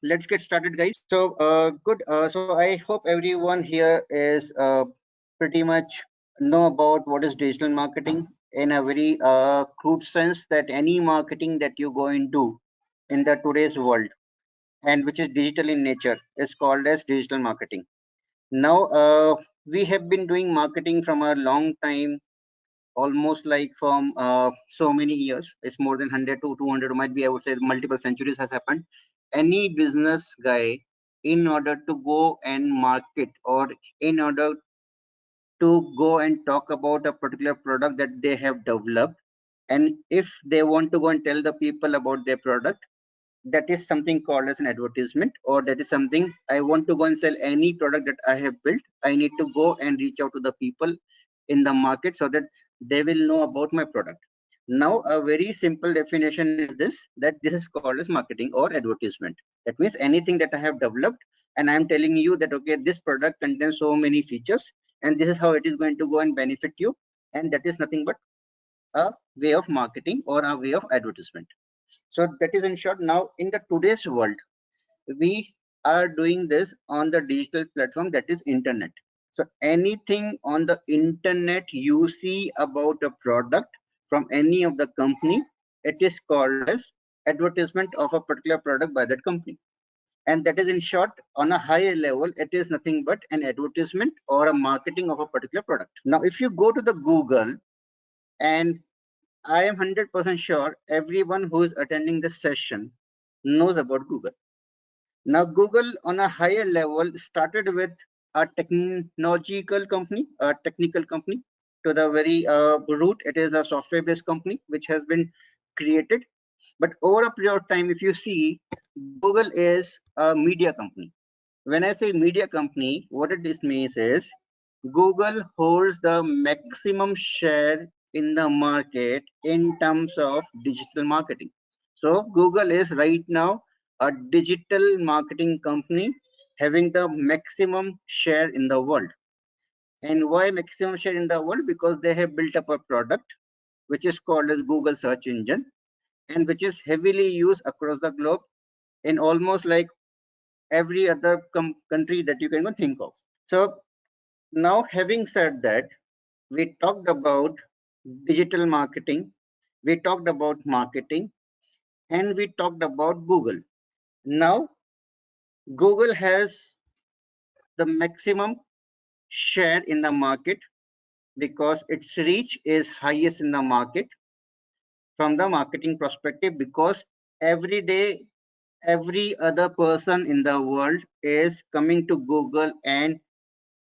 let's get started, guys. So, good. So, I hope everyone here is pretty much know about what is digital marketing in a very crude sense, that any marketing that you go into in the today's world and which is digital in nature is called as digital marketing. Now, we have been doing marketing from a long time, almost like from so many years. It's more than 100 to 200, might be, I would say, multiple centuries has happened. Any business guy, in order to go and market, or in order to go and talk about a particular product that they have developed, and if they want to go and tell the people about their product, that is something called as an advertisement, or that is something, I want to go and sell any product that I have built, I need to go and reach out to the people in the market so that they will know about my product. Now, a very simple definition is this, that this is called as marketing or advertisement. That means anything that I have developed and I am telling you that, okay, this product contains so many features and this is how it is going to go and benefit you, and that is nothing but a way of marketing or a way of advertisement. So that is in short. Now, in the today's world, we are doing this on the digital platform, that is internet. So anything on the internet you see about a product from any of the company, it is called as advertisement of a particular product by that company. And that is in short, on a higher level, it is nothing but an advertisement or a marketing of a particular product. Now, if you go to the Google, and I am 100% sure everyone who is attending this session knows about Google. Now, Google on a higher level started with a technological company, a technical company. To the very root, it is a software-based company which has been created. But over a period of time, if you see, Google is a media company. When I say media company, what it means is Google holds the maximum share in the market in terms of digital marketing. So Google is right now a digital marketing company having the maximum share in the world. And why maximum share in the world? Because they have built up a product which is called as Google search engine, and which is heavily used across the globe in almost like every other country that you can think of. So now, having said that, we talked about digital marketing, we talked about marketing, and we talked about Google. Now, Google has the maximum share in the market because its reach is highest in the market from the marketing perspective, because every day, every other person in the world is coming to Google and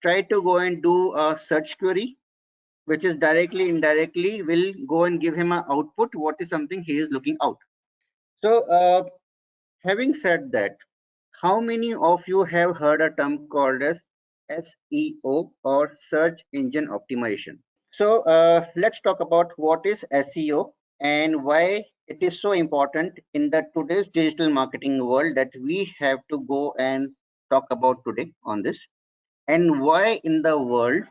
try to go and do a search query, which is directly, indirectly will go and give him an output, what is something he is looking out. So, having said that, how many of you have heard a term called as SEO, or search engine optimization? So, let's talk about what is SEO and why it is so important in the today's digital marketing world that we have to go and talk about today on this, and why in the world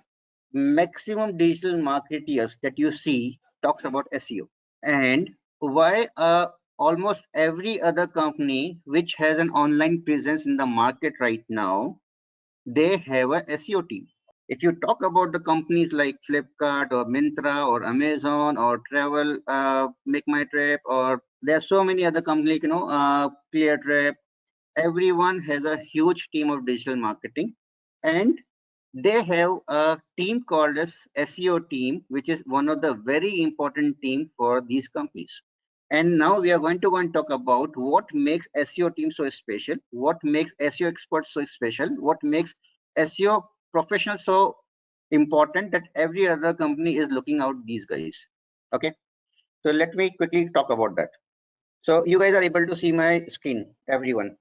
maximum digital marketers that you see talks about SEO, and why almost every other company which has an online presence in the market right now, they have a SEO team. If you talk about the companies like Flipkart or Myntra or Amazon or Travel, Make My Trip, or there are so many other companies, ClearTrip, everyone has a huge team of digital marketing, and they have a team called as SEO team, which is one of the very important team for these companies. And now we are going to go and talk about what makes SEO team so special, what makes SEO experts so special, what makes SEO professionals so important that every other company is looking out these guys. Okay, so let me quickly talk about that. So you guys are able to see my screen, everyone.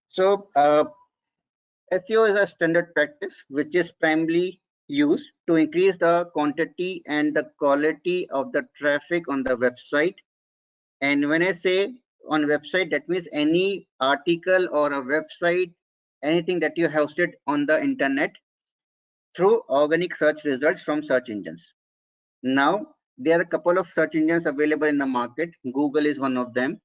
So SEO is a standard practice which is primarily used to increase the quantity and the quality of the traffic on the website. And when I say on website, that means any article or a website, anything that you hosted on the internet through organic search results from search engines. Now, there are a couple of search engines available in the market. Google is one of them.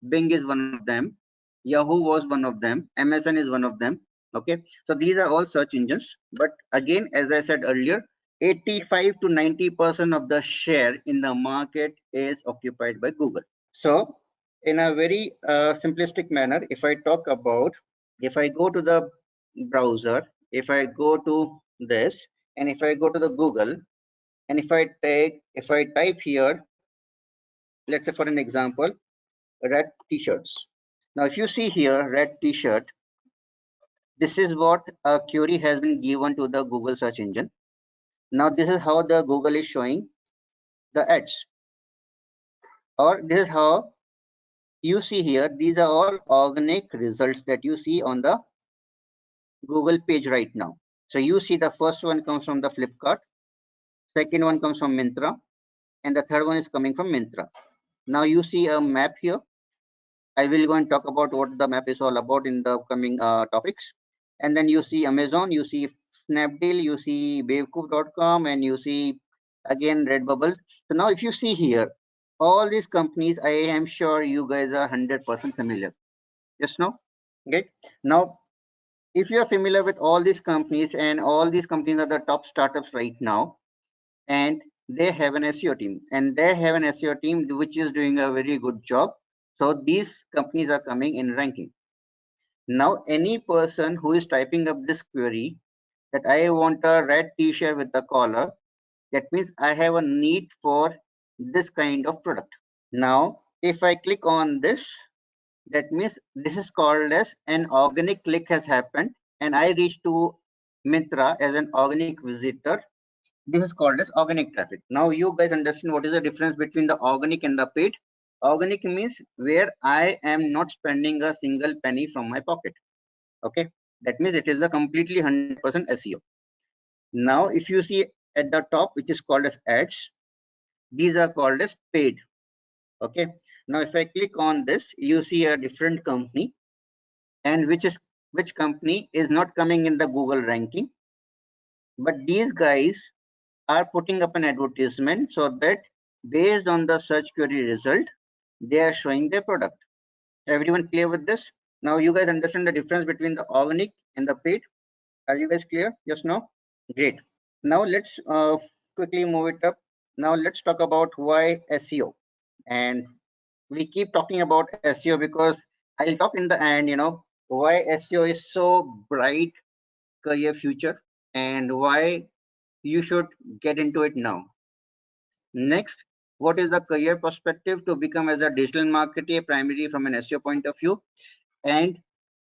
Bing is one of them. Yahoo was one of them, Amazon is one of them. Okay, so these are all search engines, but again, as I said earlier, 85 to 90% of the share in the market is occupied by Google. So in a very simplistic manner, if I talk about, if I go to the browser, if I go to this, and if I go to the Google, and if I type here, let's say for an example, red t-shirts. Now, if you see here, red t-shirt, this is what a query has been given to the Google search engine. Now, this is how the Google is showing the ads, or this is how you see here. These are all organic results that you see on the Google page right now. So you see the first one comes from the Flipkart, second one comes from Myntra, and the third one is coming from Myntra. Now you see a map here. I will go and talk about what the map is all about in the upcoming topics. And then you see Amazon, you see Snapdeal, you see Bewakoof.com, and you see again Redbubble. So now if you see here, all these companies, I am sure you guys are 100% familiar. Yes, no? Okay. Now, if you are familiar with all these companies, and all these companies are the top startups right now, and they have an SEO team, and they have an SEO team which is doing a very good job. So these companies are coming in ranking. Now, any person who is typing up this query that I want a red t-shirt with the collar, that means I have a need for this kind of product. Now, if I click on this, that means this is called as an organic click has happened, and I reach to Myntra as an organic visitor. This is called as organic traffic. Now you guys understand what is the difference between the organic and the paid. Organic means where I am not spending a single penny from my pocket. Okay, that means it is a completely 100% SEO. Now if you see at the top, which is called as ads, these are called as paid. Okay, now if I click on this, you see a different company, and which company is not coming in the Google ranking, but these guys are putting up an advertisement so that based on the search query result, they are showing their product. Everyone clear with this? Now you guys understand the difference between the organic and the paid? Are you guys clear? Yes, no? Great. Now let's quickly move it up. Now let's talk about why SEO. And we keep talking about SEO because I'll talk in the end, why SEO is so bright career future and why you should get into it now. Next, what is the career perspective to become as a digital marketer, primarily from an SEO point of view? And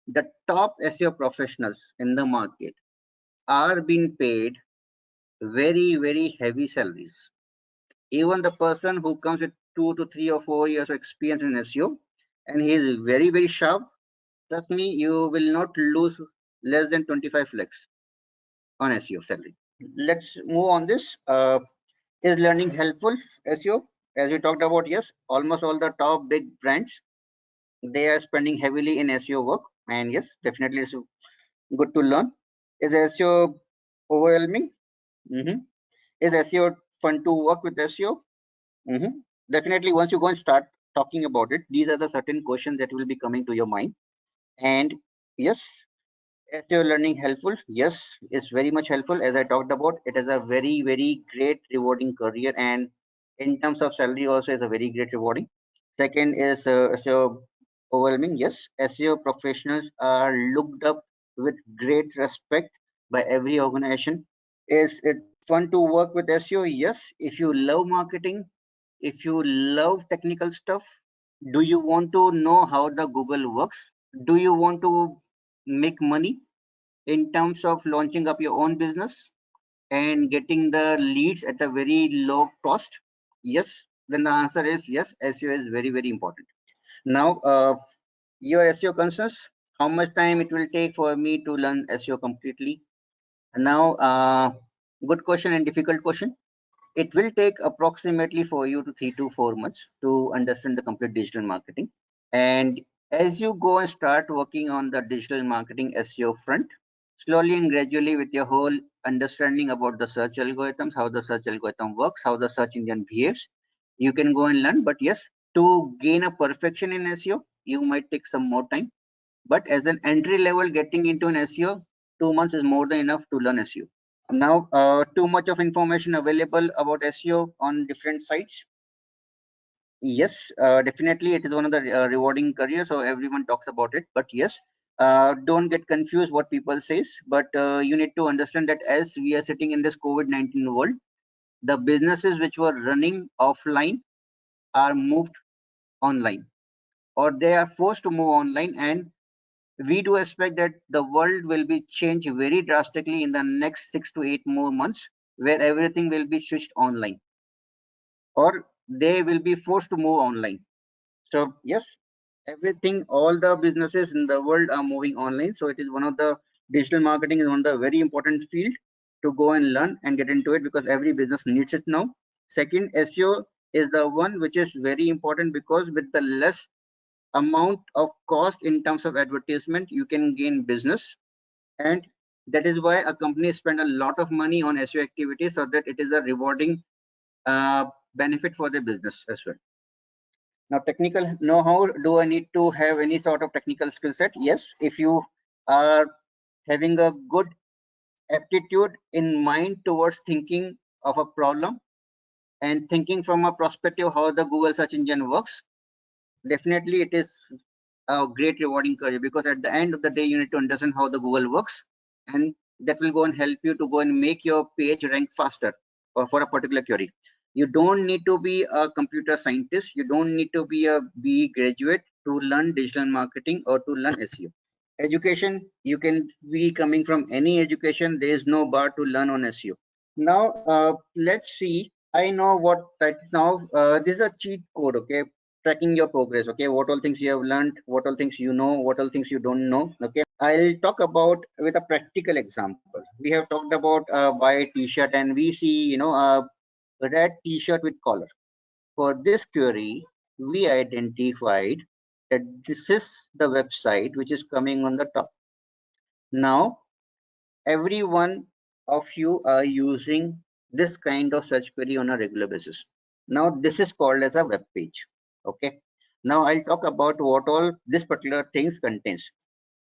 the top SEO professionals in the market are being paid very, very heavy salaries. Even the person who comes with 2 to 3 or 4 years of experience in SEO, and he is very, very sharp, trust me, you will not lose less than 25 lakhs on SEO salary. Let's move on this. Is learning helpful SEO? As we talked about, yes, almost all the top big brands, they are spending heavily in SEO work, and yes, definitely it's good to learn. Is SEO overwhelming? Mm-hmm. Is SEO fun to work with SEO? Mm-hmm. Definitely, once you go and start talking about it, these are the certain questions that will be coming to your mind. And yes, SEO learning helpful? Yes, it's very much helpful. As I talked about, it is a very, very great rewarding career, and in terms of salary also is a very great rewarding. Second is SEO overwhelming. Yes, SEO professionals are looked up with great respect by every organization. Is it fun to work with SEO? Yes, if you love marketing, if you love technical stuff, do you want to know how the Google works? Do you want to make money in terms of launching up your own business and getting the leads at a very low cost? Yes, then the answer is yes, SEO is very, very important. Now, your SEO concerns, how much time it will take for me to learn SEO completely? Now, good question and difficult question. It will take approximately for you to 3 to 4 months to understand the complete digital marketing. And as you go and start working on the digital marketing SEO front, slowly and gradually with your whole understanding about the search algorithms, how the search algorithm works, how the search engine behaves, you can go and learn. But yes, to gain a perfection in SEO, you might take some more time. But as an entry level getting into an SEO, 2 months is more than enough to learn SEO. Now, too much of information available about SEO on different sites. Yes, definitely it is one of the rewarding careers, so everyone talks about it. But yes, don't get confused what people says. But you need to understand that as we are sitting in this COVID-19 world, the businesses which were running offline are moved online, or they are forced to move online, and we do expect that the world will be changed very drastically in the next 6 to 8 more months, where everything will be switched online, or they will be forced to move online. So yes, everything, all the businesses in the world are moving online. So it is one of the digital marketing is one of the very important field to go and learn and get into it, because every business needs it now. Second, SEO is the one which is very important, because with the less amount of cost in terms of advertisement, you can gain business. And that is why a company spend a lot of money on SEO activities, so that it is a rewarding benefit for the business as well. Now, technical know-how, do I need to have any sort of technical skill set? Yes, if you are having a good aptitude in mind towards thinking of a problem and thinking from a perspective how the Google search engine works, definitely it is a great rewarding career, because at the end of the day, you need to understand how the Google works, and that will go and help you to go and make your page rank faster or for a particular query. You don't need to be a computer scientist. You don't need to be a BE graduate to learn digital marketing or to learn SEO. Education, you can be coming from any education. There is no bar to learn on SEO. Now, let's see. I know what that now. This is a cheat code, okay? Tracking your progress, okay? What all things you have learned, what all things you know, what all things you don't know, okay? I'll talk about with a practical example. We have talked about buy a t-shirt, and we see, a red t-shirt with collar. For this query, we identified that this is the website which is coming on the top. Now, every one of you are using this kind of search query on a regular basis. Now, this is called as a web page. Okay. Now, I'll talk about what all this particular things contains.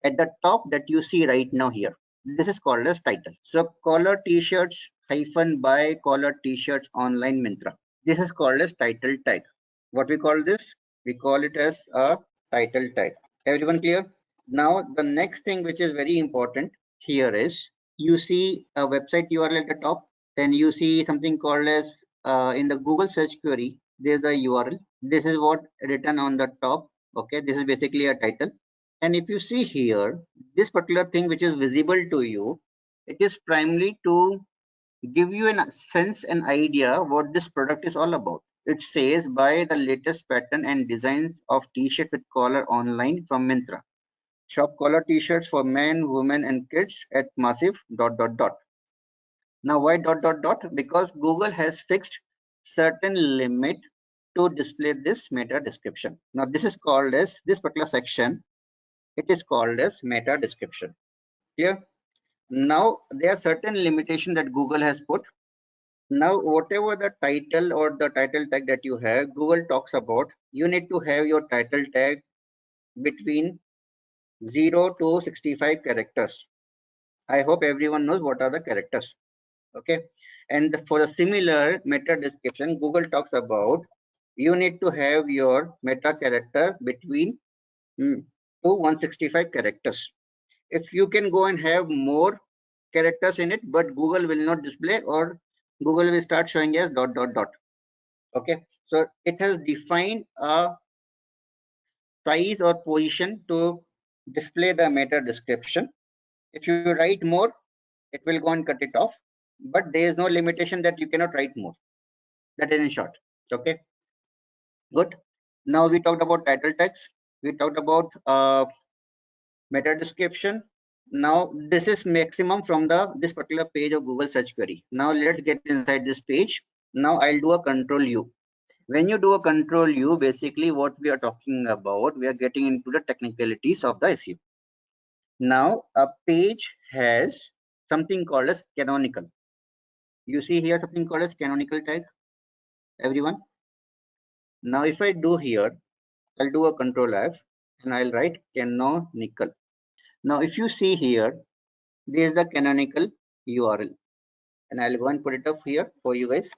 At the top that you see right now here, this is called as title. So, collar t-shirts hyphen by collar t-shirts online Myntra. This is called as title tag. What we call this? We call it as a title tag. Everyone clear? Now, the next thing which is very important here is, you see a website URL at the top, then you see something called as in the Google search query, there's a URL. This is what written on the top. Okay, this is basically a title. And if you see here, this particular thing which is visible to you, it is primarily to give you a sense and idea what this product is all about. It says buy the latest pattern and designs of t-shirt with collar online from Myntra. Shop collar t-shirts for men, women and kids at massive ... Now why ... Because Google has fixed certain limit to display this meta description. Now this is called as, this particular section, it is called as meta description. Here, now there are certain limitation that Google has put. Now, whatever the title or the title tag that you have, Google talks about, you need to have your title tag between 0 to 65 characters. I hope everyone knows what are the characters. Okay. And for a similar meta description, Google talks about, you need to have your meta character between to 165 characters. If you can go and have more characters in it, but Google will not display, or Google will start showing as ... Okay, so it has defined a size or position to display the meta description. If you write more, it will go and cut it off, but there is no limitation that you cannot write more. That is in short. Okay, good. Now we talked about title text, we talked about meta description. Now this is maximum from the this particular page of Google search query. Now let's get inside this page. Now I'll do a control U. When you do a control U, basically what we are talking about, we are getting into the technicalities of the SEO. Now a page has something called as canonical. You see here something called as canonical tag, everyone. Now if I do here, I'll do a control F and I'll write canonical. Now if you see here, this is the canonical URL and I'll go and put it up here for you guys.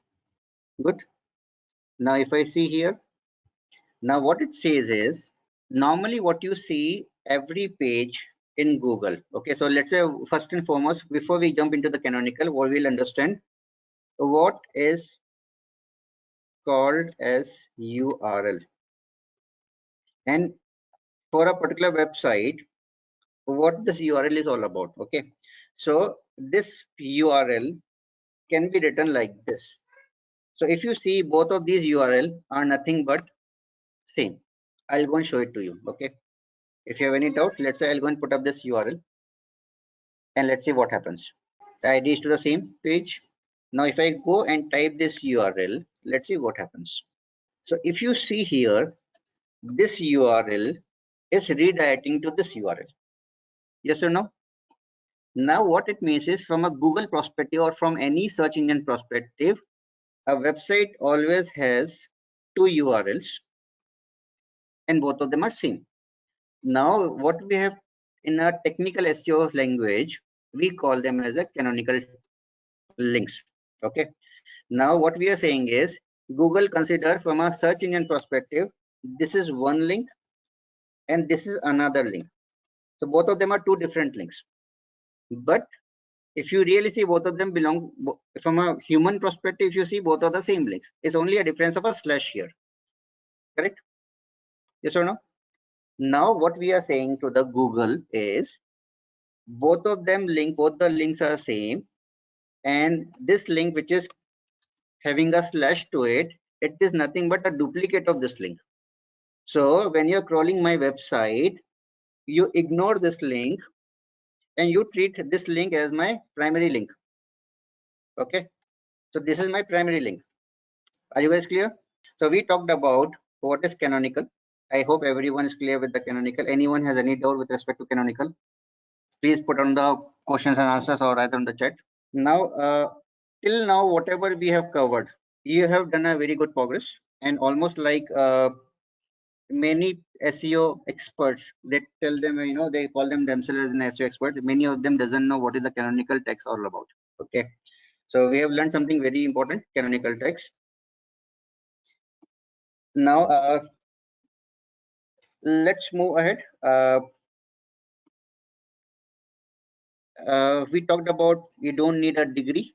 Good. Now if I see here, now what it says is normally what you see every page in Google. Okay, so let's say first and foremost, before we jump into the canonical, what we'll understand what is called as URL. And for a particular website, what this URL is all about. Okay, so this URL can be written like this. So if you see, both of these URL are nothing but same. I'll go and show it to you. Okay, if you have any doubt, let's say I'll go and put up this URL and let's see what happens. The ID is to the same page. Now if I go and type this URL, let's see what happens. So if you see here, this URL is redirecting to this URL. Yes or no? Now what it means is, from a Google perspective or from any search engine perspective, a website always has two URLs and both of them are same. Now what we have in a technical SEO language, we call them as a canonical links. Okay. Now what we are saying is, Google consider from a search engine perspective, this is one link and this is another link. So both of them are two different links. But if you really see, both of them belong, from a human perspective, if you see, both are the same links. It's only a difference of a slash here. Correct? Yes or no? Now what we are saying to the Google is, both of them link, both the links are same, and this link which is having a slash to it, it is nothing but a duplicate of this link. So when you're crawling my website, you ignore this link and you treat this link as my primary link. Okay, so this is my primary link. Are you guys clear? So we talked about what is canonical. I hope everyone is clear with the canonical. Anyone has any doubt with respect to canonical, please put on the questions and answers or either on the chat. Now till now, whatever we have covered, you have done a very good progress, and almost like many SEO experts, they tell them, they call them themselves as an SEO experts. Many of them doesn't know what is the canonical text all about. Okay, so we have learned something very important, canonical text. Now let's move ahead. We talked about you don't need a degree,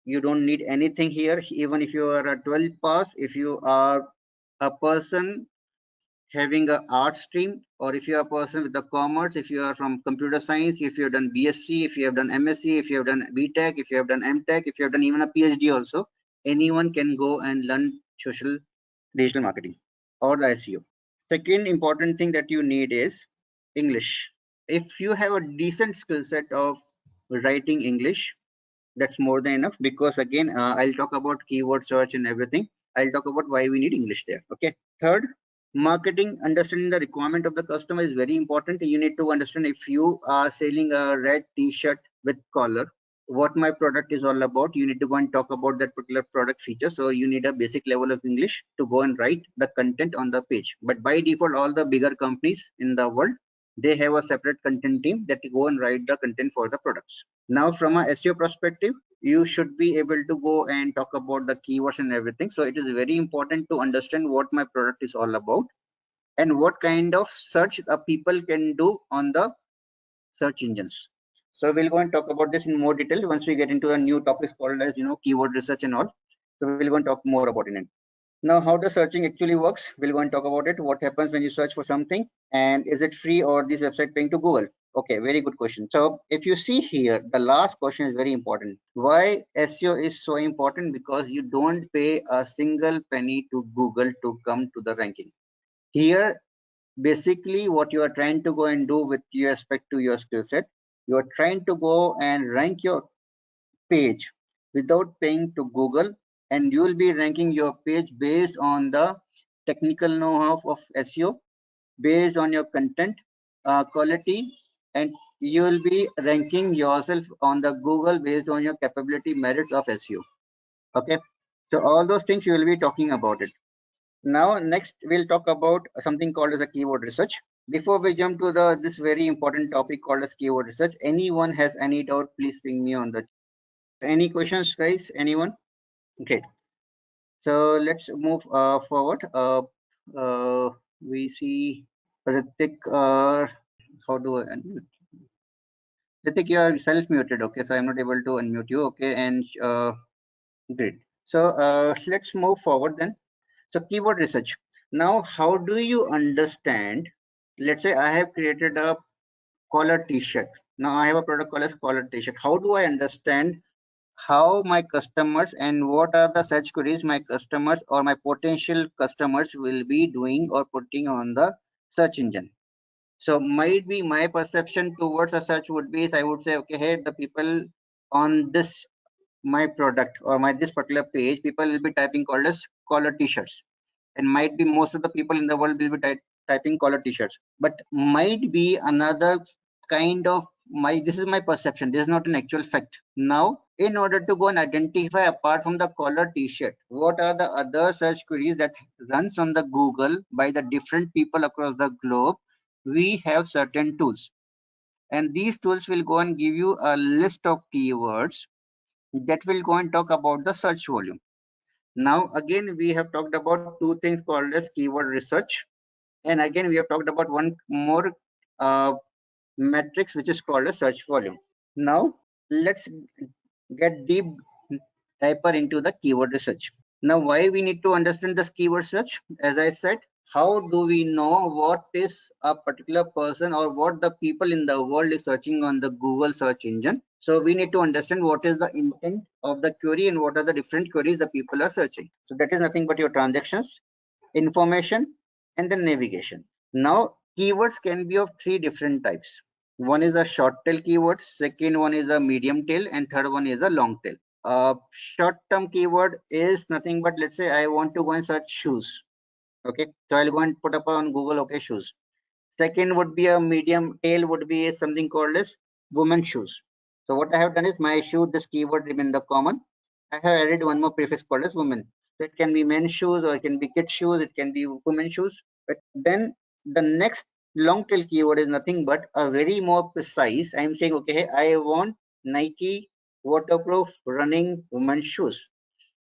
you don't need anything here. Even if you are a 12 pass, if you are a person having a art stream, or if you are a person with the commerce, if you are from computer science, if you have done BSc, if you have done MSc, if you have done BTech, if you have done MTech, if you have done even a PhD also, anyone can go and learn social digital marketing or the SEO. Second important thing that you need is English. If you have a decent skill set of writing English, that's more than enough, because again, I'll talk about keyword search and everything. I'll talk about why we need English there. Okay. Third, marketing, understanding the requirement of the customer is very important. You need to understand, if you are selling a red t-shirt with collar, what my product is all about. You need to go and talk about that particular product feature. So you need a basic level of English to go and write the content on the page. But by default, all the bigger companies in the world, they have a separate content team that go and write the content for the products. Now from a SEO perspective, you should be able to go and talk about the keywords and everything. So it is very important to understand what my product is all about and what kind of search people can do on the search engines. So we'll go and talk about this in more detail once we get into a new topic called as keyword research and all. So we'll go and talk more about it. Now, how the searching actually works, we'll go and talk about it. What happens when you search for something, and is it free or this website paying to Google? Okay, very good question. So if you see here, the last question is very important. Why SEO is so important? Because you don't pay a single penny to Google to come to the ranking. Here, basically what you are trying to go and do with respect to your skill set, you are trying to go and rank your page without paying to Google, and you will be ranking your page based on the technical know-how of SEO, based on your content quality, and you will be ranking yourself on the Google based on your capability merits of SEO. Okay, so all those things you will be talking about it. Now, next we'll talk about something called as a keyword research. Before we jump to this very important topic called as keyword research, anyone has any doubt, please ping me on the. Any questions, guys? Anyone? Great. So let's move forward. We see Ritik. How do I unmute? Ritik, you are self-muted. Okay, so I'm not able to unmute you. Okay, and great. So let's move forward then. So keyword research. Now, how do you understand? Let's say I have created a collar T-shirt. Now I have a product called as collar T-shirt. How do I understand how my customers and what are the search queries my customers or my potential customers will be doing or putting on the search engine? So might be my perception towards a search would be is I would say, okay, hey, the people on this my product or my this particular page, people will be typing called as collar T-shirts, and might be most of the people in the world will be typing collar T-shirts, but might be another kind of my. This is my perception. This is not an actual fact. Now, in order to go and identify apart from the collar T-shirt, what are the other search queries that runs on the Google by the different people across the globe? We have certain tools, and these tools will go and give you a list of keywords that will go and talk about the search volume. Now, again, we have talked about two things called as keyword research. And again, we have talked about one more metrics, which is called a search volume. Now, let's get deeper into the keyword research. Now, why we need to understand this keyword search? As I said, how do we know what is a particular person or what the people in the world is searching on the Google search engine? So we need to understand what is the intent of the query and what are the different queries the people are searching. So that is nothing but your transactions, information, and then navigation. Now, keywords can be of three different types. One is a short tail keyword, second one is a medium tail, and third one is a long tail. Short term keyword is nothing but, let's say I want to go and search shoes. Okay, so I'll go and put up on Google, okay, shoes. Second would be a medium tail, would be something called as women shoes. So what I have done is my shoe, this keyword remain the common. I have added one more prefix called as women. So it can be men's shoes or it can be kid shoes, it can be women's shoes. But then the next long tail keyword is nothing but a very more precise. I'm saying, okay, hey, I want Nike waterproof running women's shoes.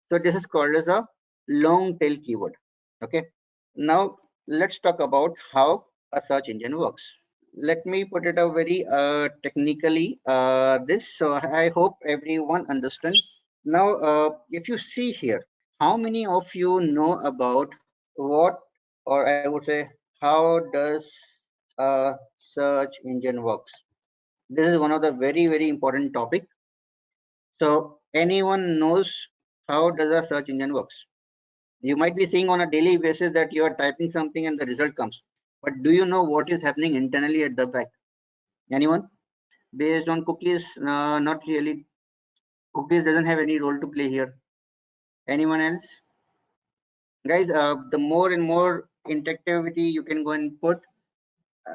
So this is called as a long tail keyword. Okay. Now let's talk about how a search engine works. Let me put it out very technically this, so I hope everyone understands. Now, if you see here, how many of you know about what, or I would say, how does a search engine works? This is one of the very important topic. So anyone knows how does a search engine works? You might be seeing on a daily basis that you are typing something and the result comes. But do you know what is happening internally at the back? Anyone? Based on cookies? Not really. Cookies doesn't have any role to play here. Anyone else? Guys, the more and more interactivity you can go and put,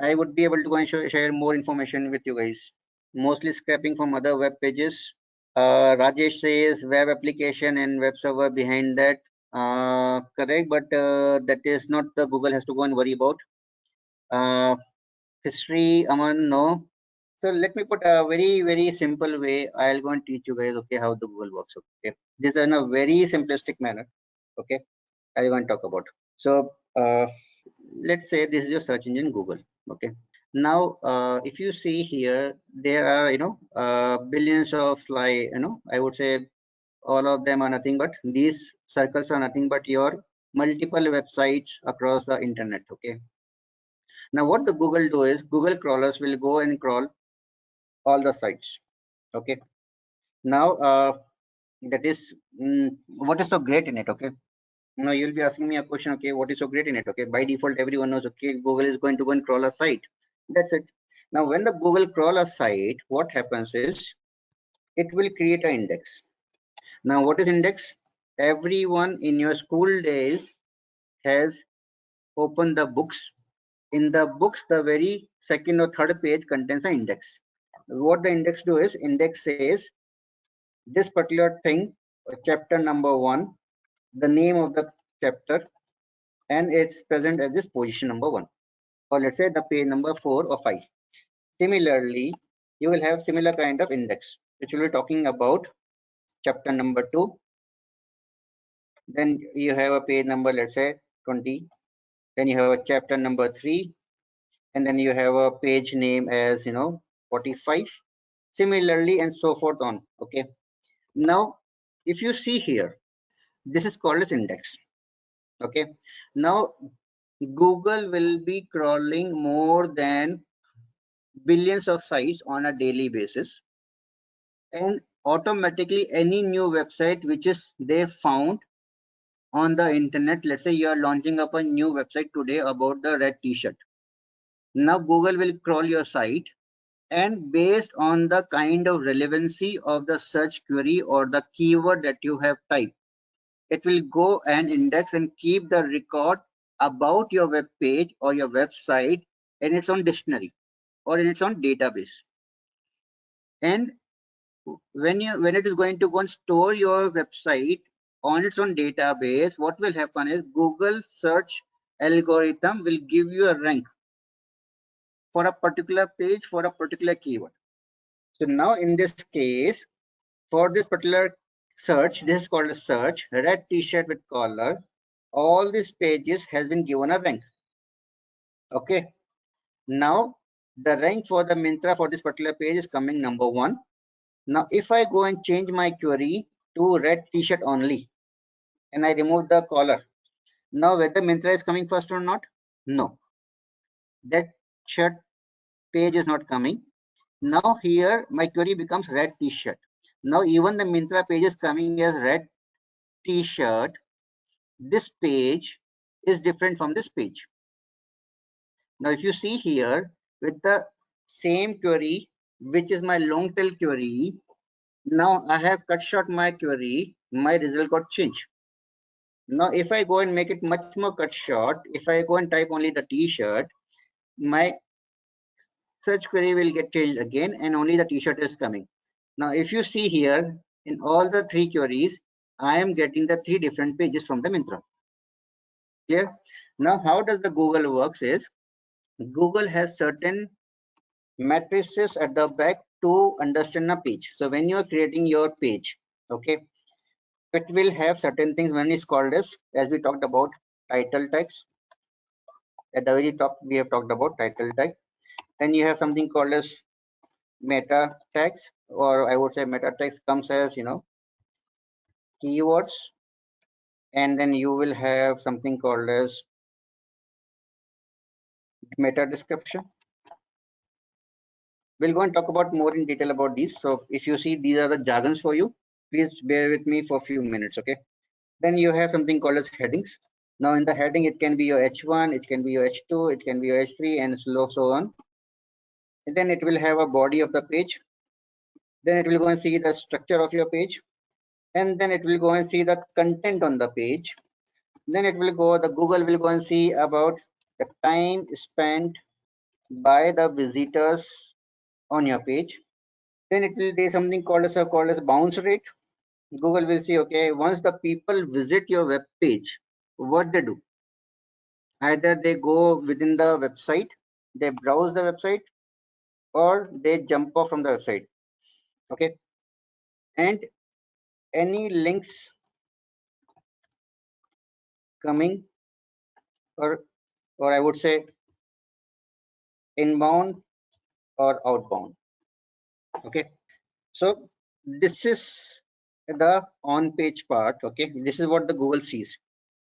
I would be able to go and share more information with you guys. Mostly scraping from other web pages. Rajesh says web application and web server behind that. Correct, but that is not the Google has to go and worry about. History, Aman, no. So let me put a very simple way. I'll go and teach you guys, okay, how the Google works. Okay, this is in a very simplistic manner. Okay, I want to talk about. So let's say this is your search engine Google. Okay, now if you see here, there are billions of slide. I would say all of them are nothing but these circles are nothing but your multiple websites across the internet. Okay, now what the Google do is Google crawlers will go and crawl all the sites. Okay, now that is what is so great in it. Okay, now you'll be asking me a question. Okay, what is so great in it? Okay, by default everyone knows, okay, Google is going to go and crawl a site. That's it. Now when the Google crawl a site, what happens is it will create an index. Now what is index? Everyone in your school days has opened the books. In the books, the very second or third page contains an index. What the index do is index says this particular thing, chapter number 1, the name of the chapter, and it's present at this position number 1, or let's say the page number 4 or 5. Similarly, you will have similar kind of index, which will be talking about chapter number 2. Then you have a page number, let's say 20. Then you have a chapter number 3, and then you have a page name as 45. Similarly, and so forth on. Okay. Now, if you see here, this is called as index. Okay. Now, Google will be crawling more than billions of sites on a daily basis, and automatically any new website which is they found on the internet, let's say you are launching up a new website today about the red t-shirt. Now Google will crawl your site, and based on the kind of relevancy of the search query or the keyword that you have typed, it will go and index and keep the record about your web page or your website in its own dictionary or in its own database. And when it is going to go and store your website on its own database, what will happen is Google search algorithm will give you a rank for a particular page for a particular keyword. So now in this case, for this particular search, this is called a search, red t-shirt with collar, all these pages has been given a rank. Okay. Now the rank for the Myntra for this particular page is coming number 1. Now if I go and change my query to red t-shirt only, and I remove the collar, now whether Myntra is coming first or not? No. That shirt page is not coming. Now here my query becomes red t-shirt. Now even the Myntra page is coming as red t-shirt. This page is different from this page. Now if you see here with the same query, which is my long tail query, now I have cut short my query, my result got changed. Now if I go and make it much more cut short, if I go and type only the t-shirt, my search query will get changed again and only the t-shirt is coming. Now if you see here in all the 3 queries, I am getting the 3 different pages from the Myntra. Clear? Now how does the Google works is, Google has certain matrices at the back to understand a page. So when you are creating your page, okay, it will have certain things. One is called as we talked about, title tags. At the very top we have talked about title tag. Then you have something called as meta tags, or I would say meta tags comes as keywords, and then you will have something called as meta description. We'll go and talk about more in detail about these. So if you see these are the jargons for you, please bear with me for a few minutes. Okay. Then you have something called as headings. Now in the heading, it can be your H1, it can be your H2, it can be your H3, and so on. And then it will have a body of the page. Then it will go and see the structure of your page, and then it will go and see the content on the page. Then it will go, the Google will go and see about the time spent by the visitors on your page. Then it will do something called as bounce rate. Google will see, okay, once the people visit your web page, what they do, either they go within the website, they browse the website, or they jump off from the website. Okay. And any links coming, or I would say inbound or outbound. Okay. So this is the on page part. Okay. This is what the Google sees.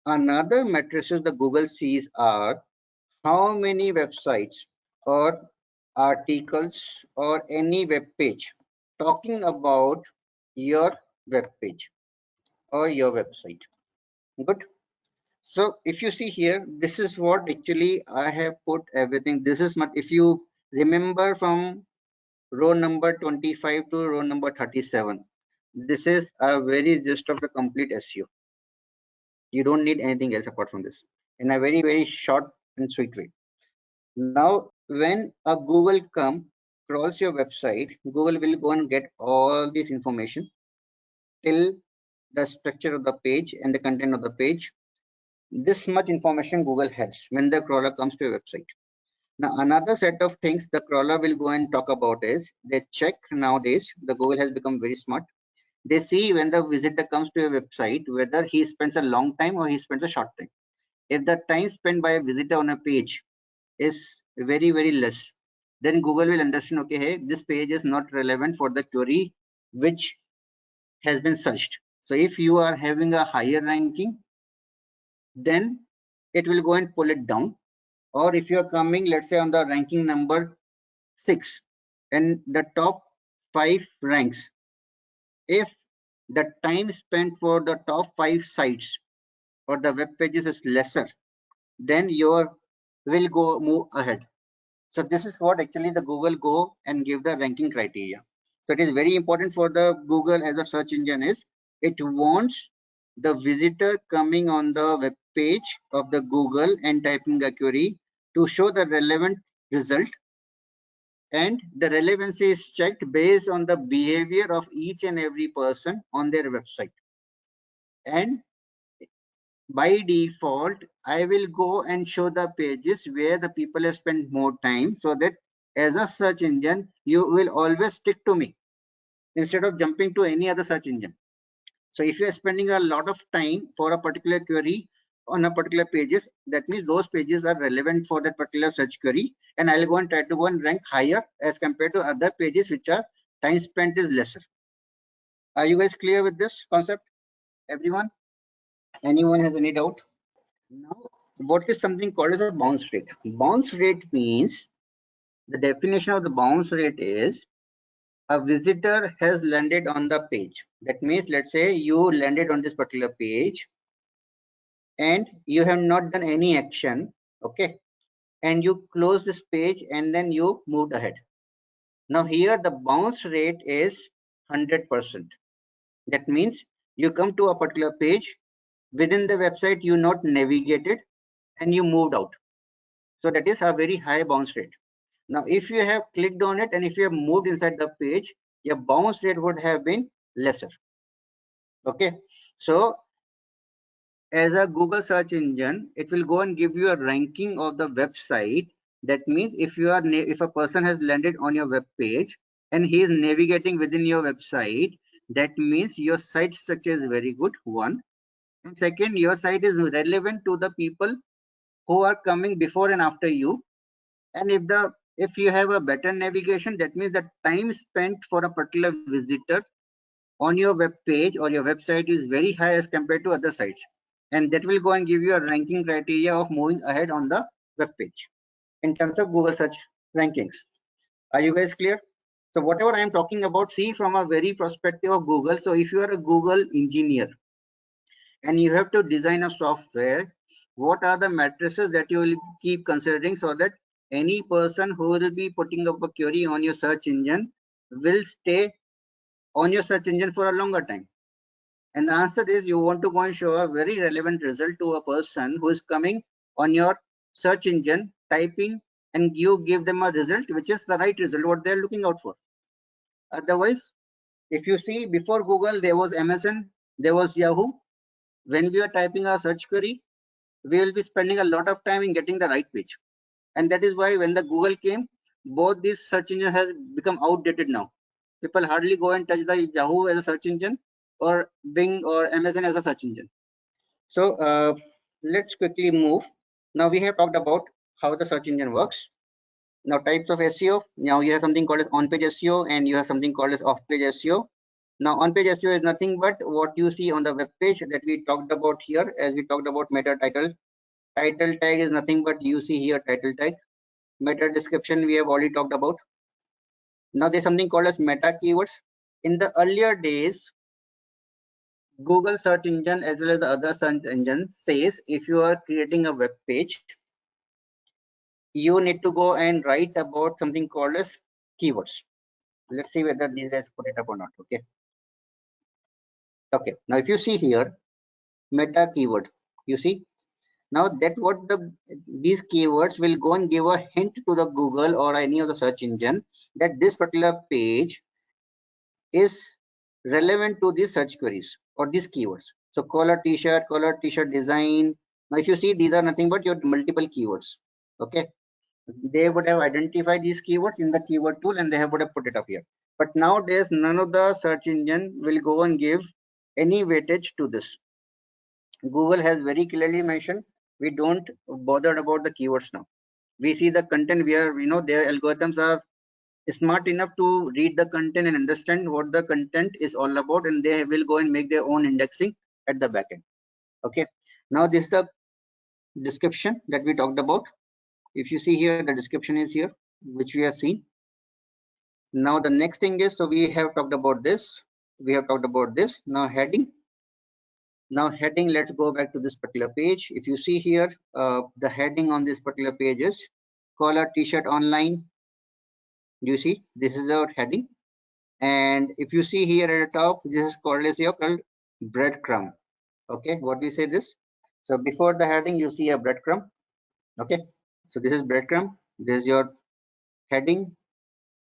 Another matrices the Google sees are how many websites or articles or any web page talking about your web page or your website. Good. So if you see here, this is what actually I have put everything. This is not, if you remember from row number 25 to row number 37, this is a very gist of the complete SEO. You don't need anything else apart from this, in a very, very short and sweet way. Now, when a Google crawls your website, Google will go and get all this information till the structure of the page and the content of the page. This much information Google has when the crawler comes to a website. Now, another set of things the crawler will go and talk about is they check nowadays. The Google has become very smart. They see when the visitor comes to a website whether he spends a long time or he spends a short time. If the time spent by a visitor on a page is very less, then Google will understand, okay, hey, this page is not relevant for the query which has been searched. So if you are having a higher ranking, then it will go and pull it down. Or if you are coming, let's say on the ranking number 6 and the top 5 ranks, if the time spent for the top 5 sites or the web pages is lesser, then your will go move ahead. So this is what actually the Google go and give the ranking criteria. So it is very important for the Google as a search engine is it wants the visitor coming on the web page of the Google and typing a query to show the relevant result, and the relevancy is checked based on the behavior of each and every person on their website. And by default, I will go and show the pages where the people have spent more time, so that as a search engine, you will always stick to me instead of jumping to any other search engine. So if you are spending a lot of time for a particular query on a particular pages, that means those pages are relevant for that particular search query, and I'll go and try to go and rank higher as compared to other pages which are time spent is lesser. Are you guys clear with this concept? Everyone? Anyone has any doubt? Now, what is something called as a bounce rate? Bounce rate means the definition of the bounce rate is a visitor has landed on the page. That means, let's say you landed on this particular page and you have not done any action, okay, and you close this page and then you moved ahead. Now here the bounce rate is 100%. That means you come to a particular page, within the website you not navigated and you moved out. So that is a very high bounce rate. Now if you have clicked on it and if you have moved inside the page, your bounce rate would have been lesser. Okay, so as a Google search engine, it will go and give you a ranking of the website. That means if you are if a person has landed on your web page and he is navigating within your website, that means your site structure is very good, one. And second, your site is relevant to the people who are coming before and after you. And if you have a better navigation, that means the time spent for a particular visitor on your web page or your website is very high as compared to other sites, and that will go and give you a ranking criteria of moving ahead on the web page in terms of Google search rankings. Are you guys clear? So whatever I am talking about, see from a very perspective of Google. So if you are a Google engineer and you have to design a software, what are the matrices that you will keep considering so that any person who will be putting up a query on your search engine will stay on your search engine for a longer time? And the answer is you want to go and show a very relevant result to a person who is coming on your search engine, typing, and you give them a result which is the right result, what they're looking out for. Otherwise, if you see before Google, there was MSN, there was Yahoo. When we are typing our search query, we will be spending a lot of time in getting the right page. And that is why when the Google came, both these search engines has become outdated now. People hardly go and touch the Yahoo as a search engine or Bing or Amazon as a search engine. So let's quickly move. Now we have talked about how the search engine works. Now types of SEO. Now you have something called as on-page SEO and you have something called as off-page SEO. Now on-page SEO is nothing but what you see on the web page that we talked about here, as we talked about meta title. Title tag is nothing but you see here title tag. Meta description we have already talked about. Now there's something called as meta keywords. In the earlier days, Google search engine as well as the other search engine says if you are creating a web page, you need to go and write about something called as keywords. Let's see whether these guys put it up or not. Okay. Okay. Now if you see here, meta keyword, you see now that what these keywords will go and give a hint to the Google or any of the search engine that this particular page is relevant to these search queries or these keywords. So color t-shirt design, Now, if you see, these are nothing but your multiple keywords. Okay, they would have identified these keywords in the keyword tool and they would have put it up here. But nowadays, none of the search engine will go and give any weightage to this. Google has very clearly mentioned we don't bother about the keywords now. We see the content where we know their algorithms are smart enough to read the content and understand what the content is all about, and they will go and make their own indexing at the back end. Okay, now this is the description that we talked about. If you see here, the description is here, which we have seen. Now the next thing is, so we have talked about this, we have talked about this. Now heading. Now heading, let's go back to this particular page. If you see here, the heading on this particular page is collar t-shirt online. You see, this is our heading. And if you see here at the top, this is called as your called breadcrumb. Okay, what we say this? So before the heading, you see a breadcrumb. Okay, so this is breadcrumb. This is your heading.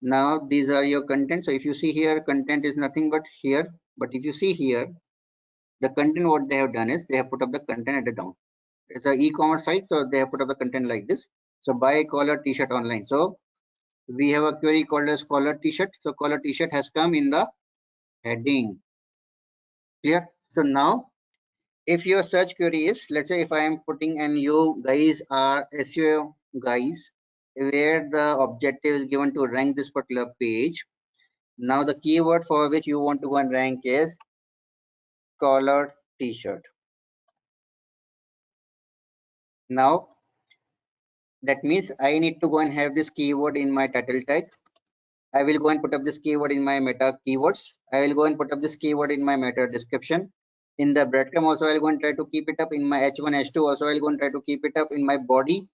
Now these are your content. So if you see here, content is nothing but here. But if you see here, the content, what they have done is they have put up the content at the down. It's an e-commerce site, so they have put up the content like this. So buy collar t-shirt online. So we have a query called as collar t-shirt. So collar t-shirt has come in the heading. Clear? So now if your search query is, let's say if I am putting, and you guys are SEO guys, where the objective is given to rank this particular page. Now the keyword for which you want to go and rank is collar t-shirt. Now that means I need to go and have this keyword in my title tag. I will go and put up this keyword in my meta keywords. I will go and put up this keyword in my meta description. In the breadcrumb also, I'll go and try to keep it up. In my H1, H2 also, I'll go and try to keep it up in my body.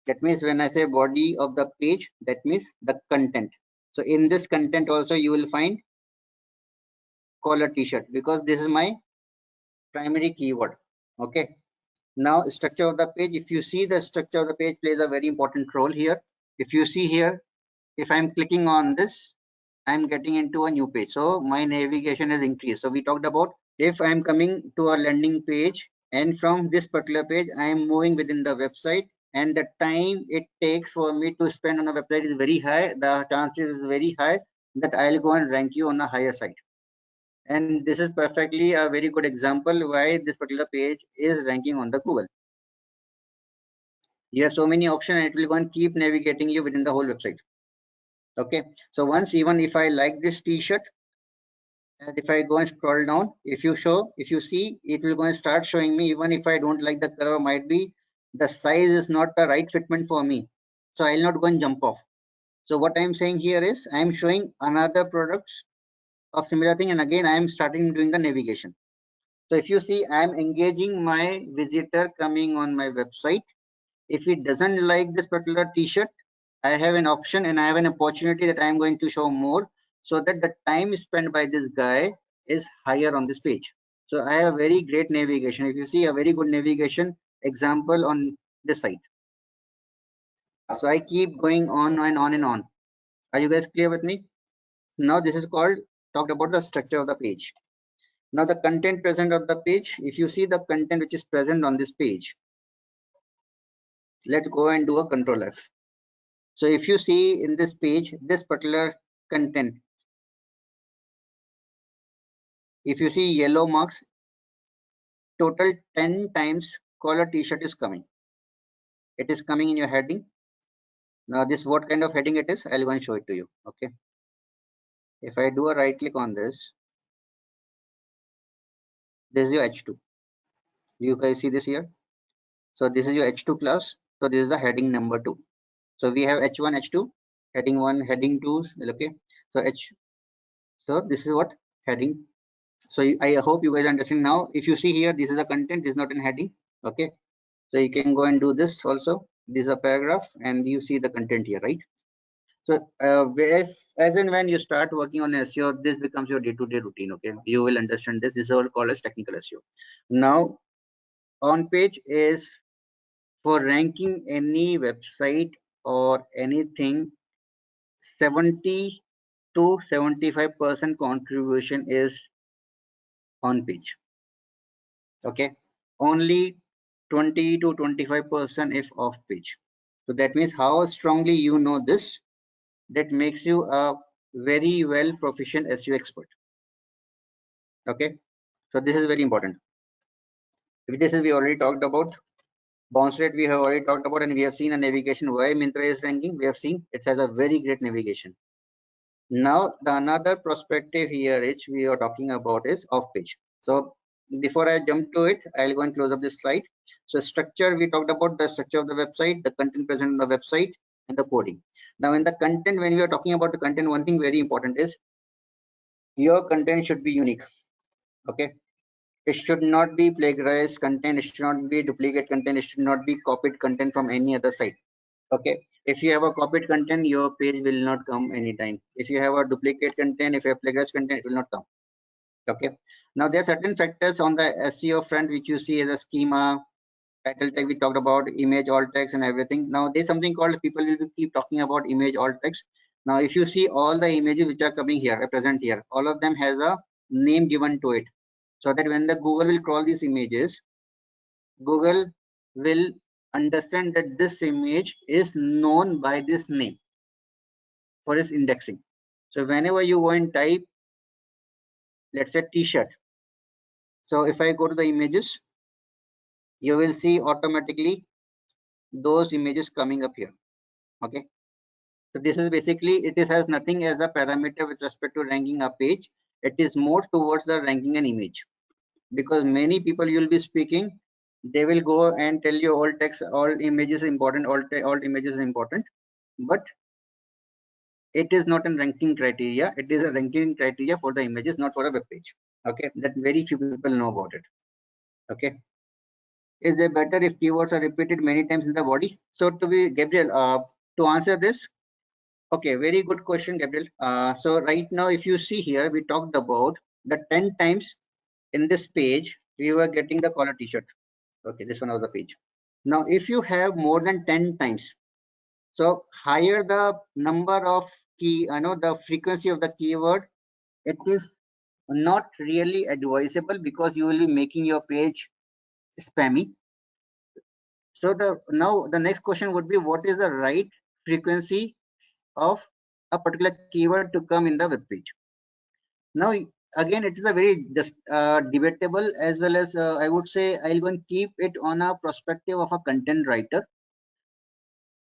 That means when I say body of the page, that means the content. So in this content also, you will find collar t-shirt because this is my primary keyword. Okay. Now structure of the page. If you see, the structure of the page plays a very important role here. If you see here, if I'm clicking on this, I'm getting into a new page. So my navigation has increased. So we talked about if I'm coming to a landing page and from this particular page, I'm moving within the website, and the time it takes for me to spend on a website is very high. The chances is very high that I'll go and rank you on a higher site. And this is perfectly a very good example why this particular page is ranking on the Google. You have so many options and it will go and keep navigating you within the whole website. Okay, so once, even if I like this t-shirt, and if I go and scroll down, if you see, it will go and start showing me, even if I don't like the color, might be the size is not the right fitment for me, so I'll not go and jump off. So what I'm saying here is I'm showing another products of similar thing, and again I'm starting doing the navigation. So if you see, I'm engaging my visitor coming on my website. If he doesn't like this particular t-shirt, I have an option and I have an opportunity that I'm going to show more, so that the time spent by this guy is higher on this page. So I have very great navigation. If you see, a very good navigation example on this site. So I keep going on and on and on. Are you guys clear with me? Now this is called, talked about the structure of the page. Now the content present on the page, if you see the content which is present on this page, let's go and do a control F. So if you see in this page, this particular content, if you see yellow marks, total 10 times collar t-shirt is coming. It is coming in your heading. Now this, what kind of heading it is, I'll go and show it to you. Okay. If I do a right click on this is your H2. You guys see this here? So this is your H2 class. So this is the heading number 2. So we have H1, H2, heading 1, heading 2. Okay. So so this is what heading. So I hope you guys understand now. If you see here, this is the content, this is not in heading. Okay. So you can go and do this also. This is a paragraph and you see the content here, right? So as and when you start working on SEO, this becomes your day-to-day routine. Okay, you will understand this. This is all called as technical SEO. Now, on page is for ranking any website or anything. 70 to 75% contribution is on page. Okay, only 20 to 25% if off page. So that means how strongly you know this, that makes you a very well proficient SEO expert. Okay, so this is very important. This is we already talked about. Bounce rate we have already talked about, and we have seen a navigation why Myntra is ranking. We have seen it has a very great navigation. Now the another perspective here is we are talking about is off page. So before I jump to it, I'll go and close up this slide. So structure, we talked about the structure of the website, the content present on the website, and the coding. Now in the content, when we are talking about the content, one thing very important is your content should be unique. Okay, it should not be plagiarized content, it should not be duplicate content, it should not be copied content from any other site. Okay, if you have a copied content, your page will not come anytime. If you have a duplicate content, if you have plagiarized content, it will not come. Okay, now there are certain factors on the SEO front which you see as a schema, title tag we talked about, image alt text and everything. Now there's something called, people will keep talking about image alt text. Now if you see all the images which are coming here, present here, all of them has a name given to it, so that when the Google will crawl these images, Google will understand that this image is known by this name for its indexing. So whenever you go and type, let's say t-shirt, so if I go to the images, you will see automatically those images coming up here. Okay, so this is basically, it is has nothing as a parameter with respect to ranking a page. It is more towards the ranking an image, because many people you will be speaking, they will go and tell you all text, all images important, all images is important, but it is not a ranking criteria. It is a ranking criteria for the images, not for a web page. Okay, that very few people know about it. Okay, is it better if keywords are repeated many times in the body? So to be Gabriel, to answer this, okay, very good question, Gabriel. So right now, if you see here, we talked about the 10 times in this page, we were getting the collar t-shirt. Okay, this one was the page. Now, if you have more than 10 times, so higher the number of key, the frequency of the keyword, it is not really advisable, because you will be making your page spammy. So now the next question would be, what is the right frequency of a particular keyword to come in the web page? Now again, it is a very debatable, as well as I would say I'll go and keep it on a perspective of a content writer.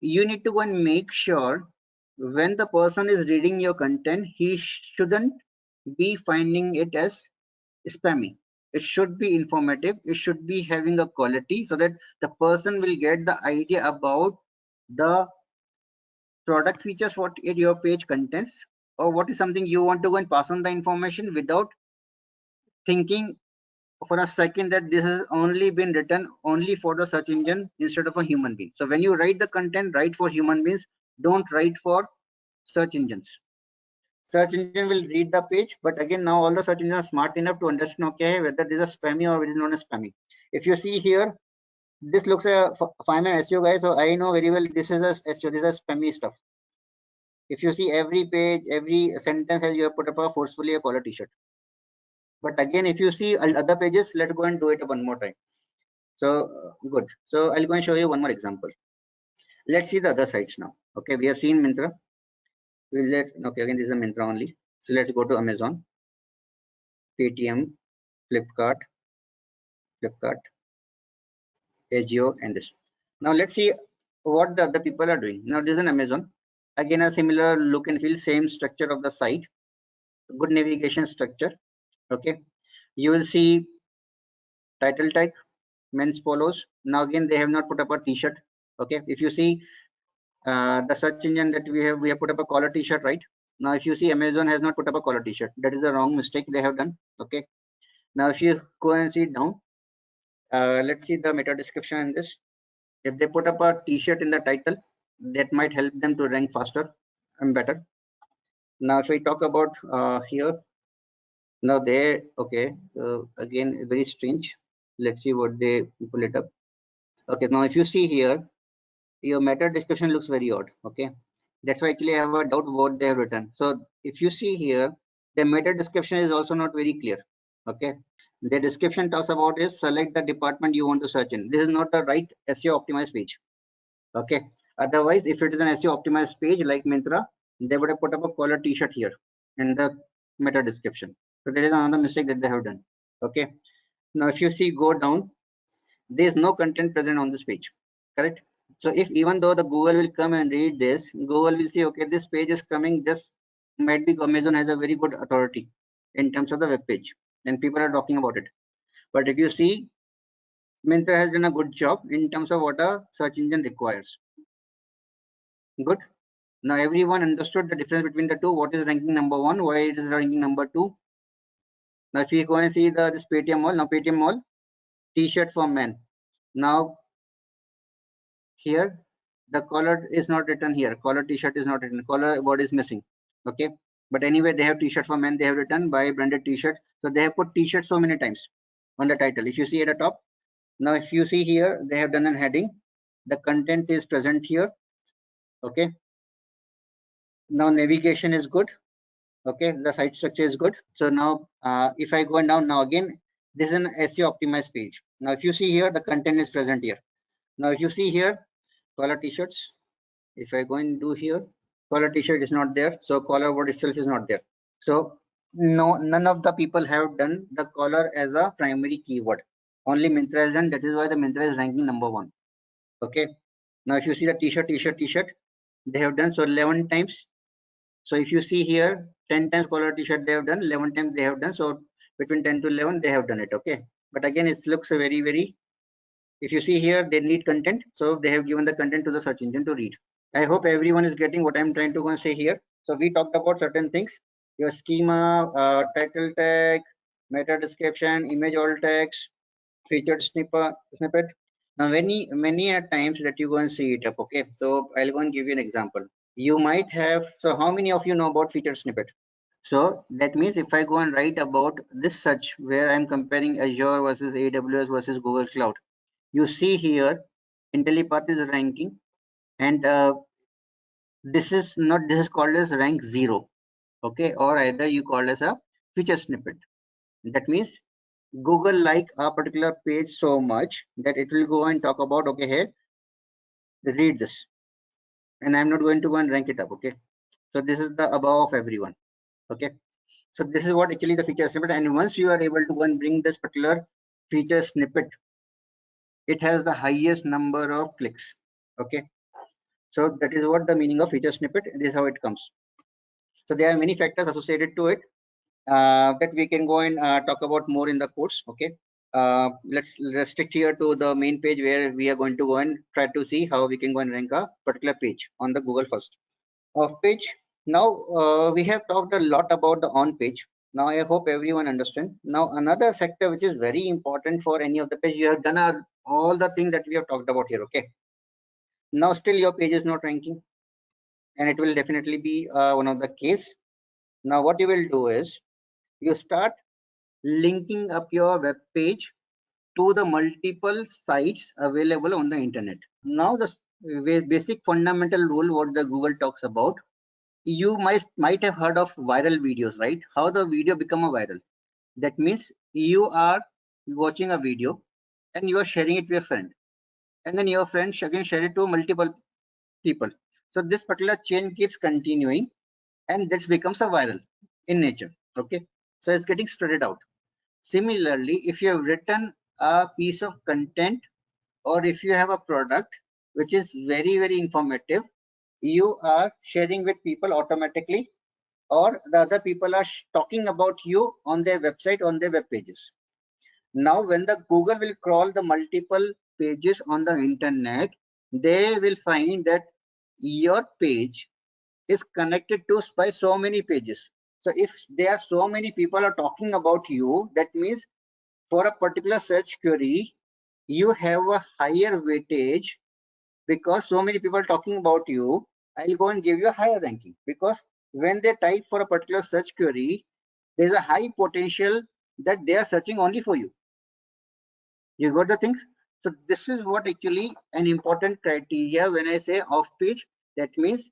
You need to go and make sure when the person is reading your content, he shouldn't be finding it as spammy. It should be informative, it should be having a quality, so that the person will get the idea about the product features what your page contains, or what is something you want to go and pass on the information without thinking for a second that this has only been written only for the search engine instead of a human being. So when you write the content, write for human beings, don't write for search engines. Search engine will read the page, but again, now all the search engines are smart enough to understand, okay, whether this is spammy or it is not a spammy. If you see here, this looks a, if I'm an SEO guy, so I know very well this is a SEO, this is spammy stuff. If you see every page, every sentence has you have put up a forcefully a collar t-shirt. But again, if you see other pages, let's go and do it one more time. So good. So I'll go and show you one more example. Let's see the other sites now. Okay, we have seen Myntra. Okay, again, this is a Myntra only. So let's go to Amazon, Paytm, Flipkart, Agio, and this. Now let's see what the other people are doing. Now this is an Amazon. Again, a similar look and feel, same structure of the site, good navigation structure. Okay, you will see title tag, men's polos. Now again, they have not put up a t-shirt. Okay, if you see the search engine that we have put up a collar t-shirt, right? Now if you see, Amazon has not put up a collar t-shirt. That is a wrong mistake they have done. Okay, now if you go and see down, let's see the meta description in this. If they put up a t-shirt in the title, that might help them to rank faster and better. Now if I talk about here, now they, okay, so again, very strange. Let's see what they pull it up. Okay, now if you see here, your meta description looks very odd. Okay, that's why actually I have a doubt what they have written. So if you see here, the meta description is also not very clear. Okay, The description talks about is select the department you want to search in. This is not the right SEO optimized page. Okay. Otherwise, if it is an SEO optimized page like Myntra, they would have put up a collar t-shirt here in the meta description. So there is another mistake that they have done. Okay. Now, if you see, go down, there is no content present on this page. Correct. So if even though the Google will come and read this, Google will say, okay, this page is coming, just might be Amazon has a very good authority in terms of the web page, and people are talking about it. But if you see, Myntra has done a good job in terms of what a search engine requires. Good. Now everyone understood the difference between the two. What is ranking number one? Why it is ranking number two? Now if you go and see this Paytm Mall, now Paytm Mall T-shirt for men. Now here the collar is not written here. Collar T-shirt is not written. Collar word is missing. Okay. But anyway, they have T-shirt for men. They have written by branded T-shirt. So they have put T-shirt so many times on the title. If you see at the top, now if you see here, they have done a heading. The content is present here. Okay. Now navigation is good. Okay, the site structure is good. So now if I go down, now again, this is an SEO optimized page. Now if you see here, the content is present here. Now if you see here, collar t-shirts, if I go and do here, collar t-shirt is not there, so collar word itself is not there. So no, none of the people have done the collar as a primary keyword. Only Myntra has done. That is why the Myntra is ranking number one. Okay. Now if you see the t-shirt, they have done so 11 times. So if you see here, 10 times collar t-shirt they have done, 11 times they have done. So between 10 to 11 they have done it. Okay. But again, it looks very, if you see here, they need content. So they have given the content to the search engine to read. I hope everyone is getting what I'm trying to go and say here. So we talked about certain things, your schema, title tag, meta description, image alt text, featured snippet. Now many a times that you go and see it up. Okay. So I'll go and give you an example. You might have, so how many of you know about featured snippet? So that means if I go and write about this search where I'm comparing Azure versus AWS versus Google Cloud, you see here IntelliPath is ranking, and this is called as rank 0. Okay, or either you call as a feature snippet. That means Google like a particular page so much that it will go and talk about, okay, hey, read this, and I'm not going to go and rank it up. Okay, so this is the above of everyone. Okay, so this is what actually the feature snippet, and once you are able to go and bring this particular feature snippet, it has the highest number of clicks. Okay, so that is what the meaning of feature snippet. This is how it comes. So there are many factors associated to it that we can go and talk about more in the course. Okay, let's restrict here to the main page where we are going to go and try to see how we can go and rank a particular page on the Google first. Off page. Now we have talked a lot about the on page. Now I hope everyone understand. Now another factor which is very important for any of the page, you have done all the things that we have talked about here. Okay. Now still your page is not ranking, and it will definitely be one of the case. Now what you will do is you start linking up your web page to the multiple sites available on the internet. Now the basic fundamental rule what the Google talks about, you might have heard of viral videos, right? How the video become a viral. That means you are watching a video and you are sharing it with your friend, and then your friend again share it to multiple people. So this particular chain keeps continuing, and this becomes a viral in nature. Okay, so it's getting spread out. Similarly, if you have written a piece of content, or if you have a product which is very informative, you are sharing with people automatically, or the other people are talking about you on their website, on their web pages. Now when the Google will crawl the multiple pages on the internet, they will find that your page is connected to by so many pages. So if there are so many people are talking about you, that means for a particular search query, you have a higher weightage, because so many people talking about you. I'll go and give you a higher ranking, because when they type for a particular search query, there's a high potential that they are searching only for you. You got the things? So this is what actually an important criteria when I say off page. That means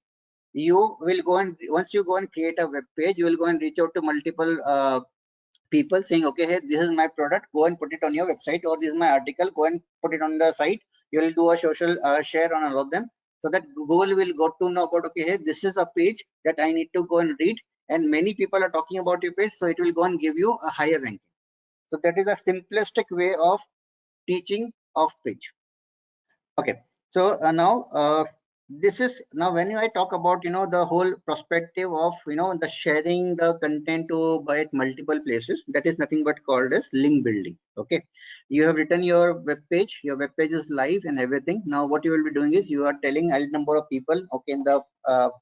you will go and once you go and create a web page, you will go and reach out to multiple people saying, okay, hey, this is my product, go and put it on your website, or this is my article, go and put it on the site. You will do a social share on all of them, so that Google will got to know about, okay, hey, this is a page that I need to go and read, and many people are talking about your page, so it will go and give you a higher ranking. So that is a simplistic way of teaching off page. Okay, so now this is now when I talk about the whole perspective of the sharing the content to by multiple places, that is nothing but called as link building. Okay, you have written your web page is live and everything. Now what you will be doing is you are telling a number of people, okay, in the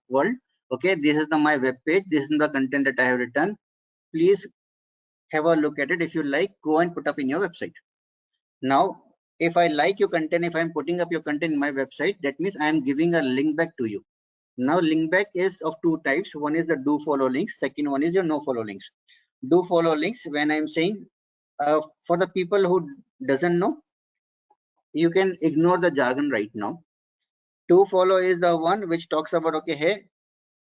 world, okay, this is my web page, this is the content that I have written, please have a look at it. If you like, go and put up in your website. Now, if I like your content, if I'm putting up your content in my website, that means I'm giving a link back to you. Now, link back is of two types. One is the do follow links. Second one is your no follow links. Do follow links, when I'm saying for the people who doesn't know, you can ignore the jargon right now. Do follow is the one which talks about, okay, hey,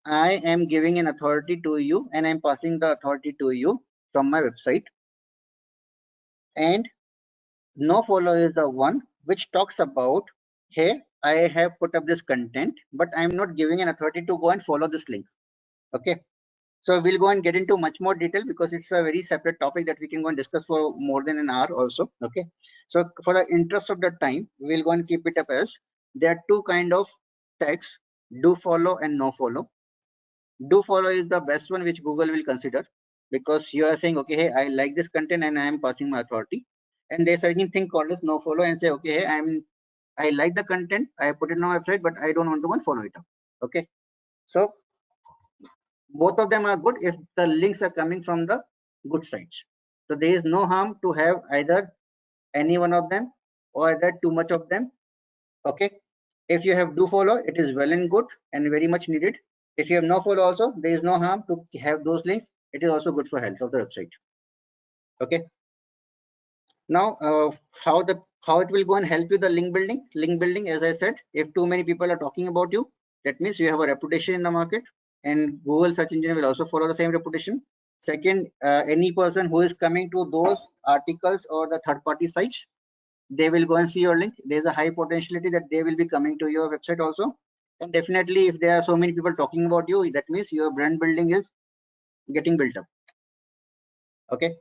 I am giving an authority to you and I'm passing the authority to you from my website. And no follow is the one which talks about, hey, I have put up this content, but I'm not giving an authority to go and follow this link. Okay, so we'll go and get into much more detail because it's a very separate topic that we can go and discuss for more than an hour also. Okay, so for the interest of the time, we'll go and keep it up as there are two kind of tags: do follow and no follow. Do follow is the best one which Google will consider, because you are saying, okay, hey, I like this content and I am passing my authority. And there's a thing called as no follow, and say, okay, hey, I like the content, I put it on my website, but I don't want to go and follow it up. Okay, so both of them are good if the links are coming from the good sites. So there is no harm to have either any one of them or either too much of them. Okay, if you have do follow, it is well and good and very much needed. If you have no follow also, there is no harm to have those links. It is also good for health of the website. Okay, now how it will go and help you, the link building. Link building, as I said, if too many people are talking about you, that means you have a reputation in the market, and Google search engine will also follow the same reputation. Second, any person who is coming to those articles or the third party sites, they will go and see your link. There's a high potentiality that they will be coming to your website also. And definitely, if there are so many people talking about you, that means your brand building is getting built up. Okay,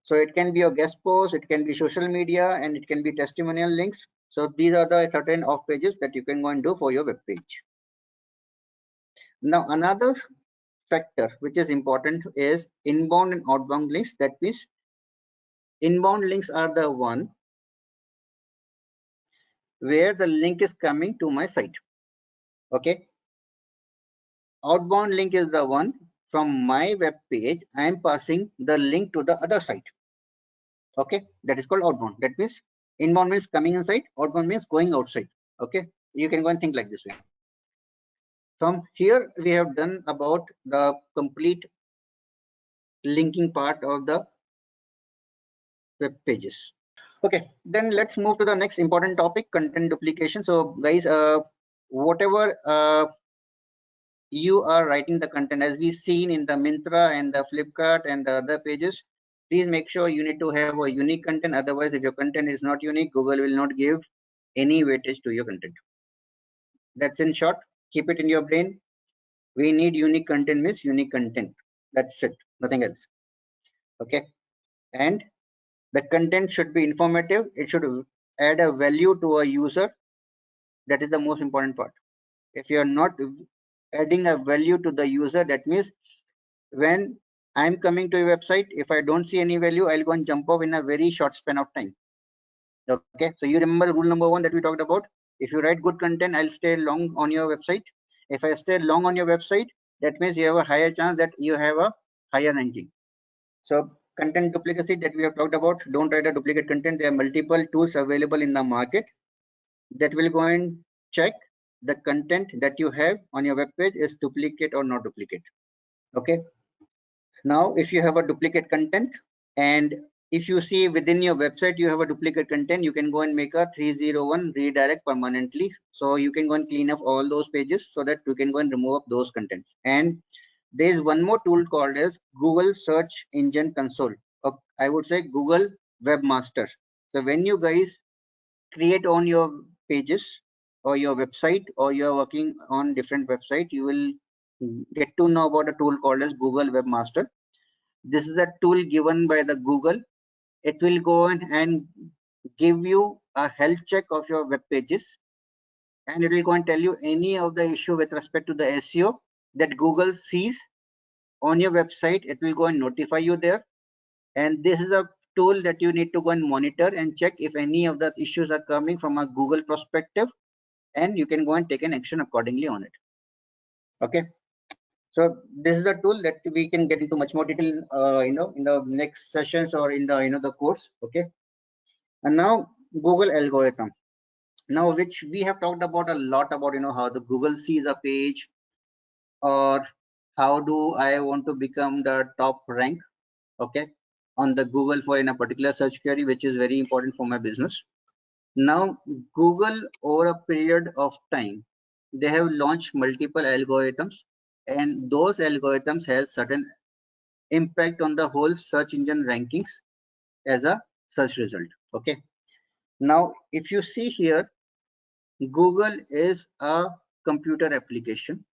so it can be your guest post, it can be social media, and it can be testimonial links. So these are the certain off pages that you can go and do for your web page. Now another factor which is important is inbound and outbound links. That means inbound links are the one where the link is coming to my site. Okay, outbound link is the one from my web page I am passing the link to the other site. Okay, that is called outbound. That means inbound means coming inside, outbound means going outside. Okay, you can go and think like this way. From here we have done about the complete linking part of the web pages. Okay, then let's move to the next important topic, content duplication. So guys, whatever you are writing the content, as we seen in the Myntra and the Flipkart and the other pages, please make sure you need to have a unique content. Otherwise, if your content is not unique, Google will not give any weightage to your content. That's in short. Keep it in your brain. We need unique content means unique content. That's it, nothing else. Okay, and the content should be informative. It should add a value to a user. That is the most important part. If you are not adding a value to the user, that means when I'm coming to your website, if I don't see any value, I'll go and jump off in a very short span of time. Okay, so you remember rule number one that we talked about. If you write good content, I'll stay long on your website. If I stay long on your website, that means you have a higher chance that you have a higher ranking. So content duplicacy that we have talked about, don't write a duplicate content. There are multiple tools available in the market that will go and check the content that you have on your web page is duplicate or not duplicate. Okay, now if you have a duplicate content, and if you see within your website you have a duplicate content, you can go and make a 301 redirect permanently. So you can go and clean up all those pages so that you can go and remove those contents. And there is one more tool called as Google Search Engine Console, or I would say Google Webmaster. So when you guys create on your pages or your website, or you're working on different website, you will get to know about a tool called as Google Webmaster. This is a tool given by the Google. It will go in and give you a health check of your web pages, and it will go and tell you any of the issue with respect to the SEO that Google sees on your website. It will go and notify you there. And this is a tool that you need to go and monitor and check if any of the issues are coming from a Google perspective, and you can go and take an action accordingly on it. Okay. So this is a tool that we can get into much more detail, in the next sessions or in the, the course. Okay. And now Google algorithm. Now, which we have talked about a lot about, how the Google sees a page, or how do I want to become the top rank, okay, on the Google for in a particular search query, which is very important for my business. Now, Google over a period of time, they have launched multiple algorithms, and those algorithms have certain impact on the whole search engine rankings as a search result. Okay. Now, if you see here, Google is a computer application.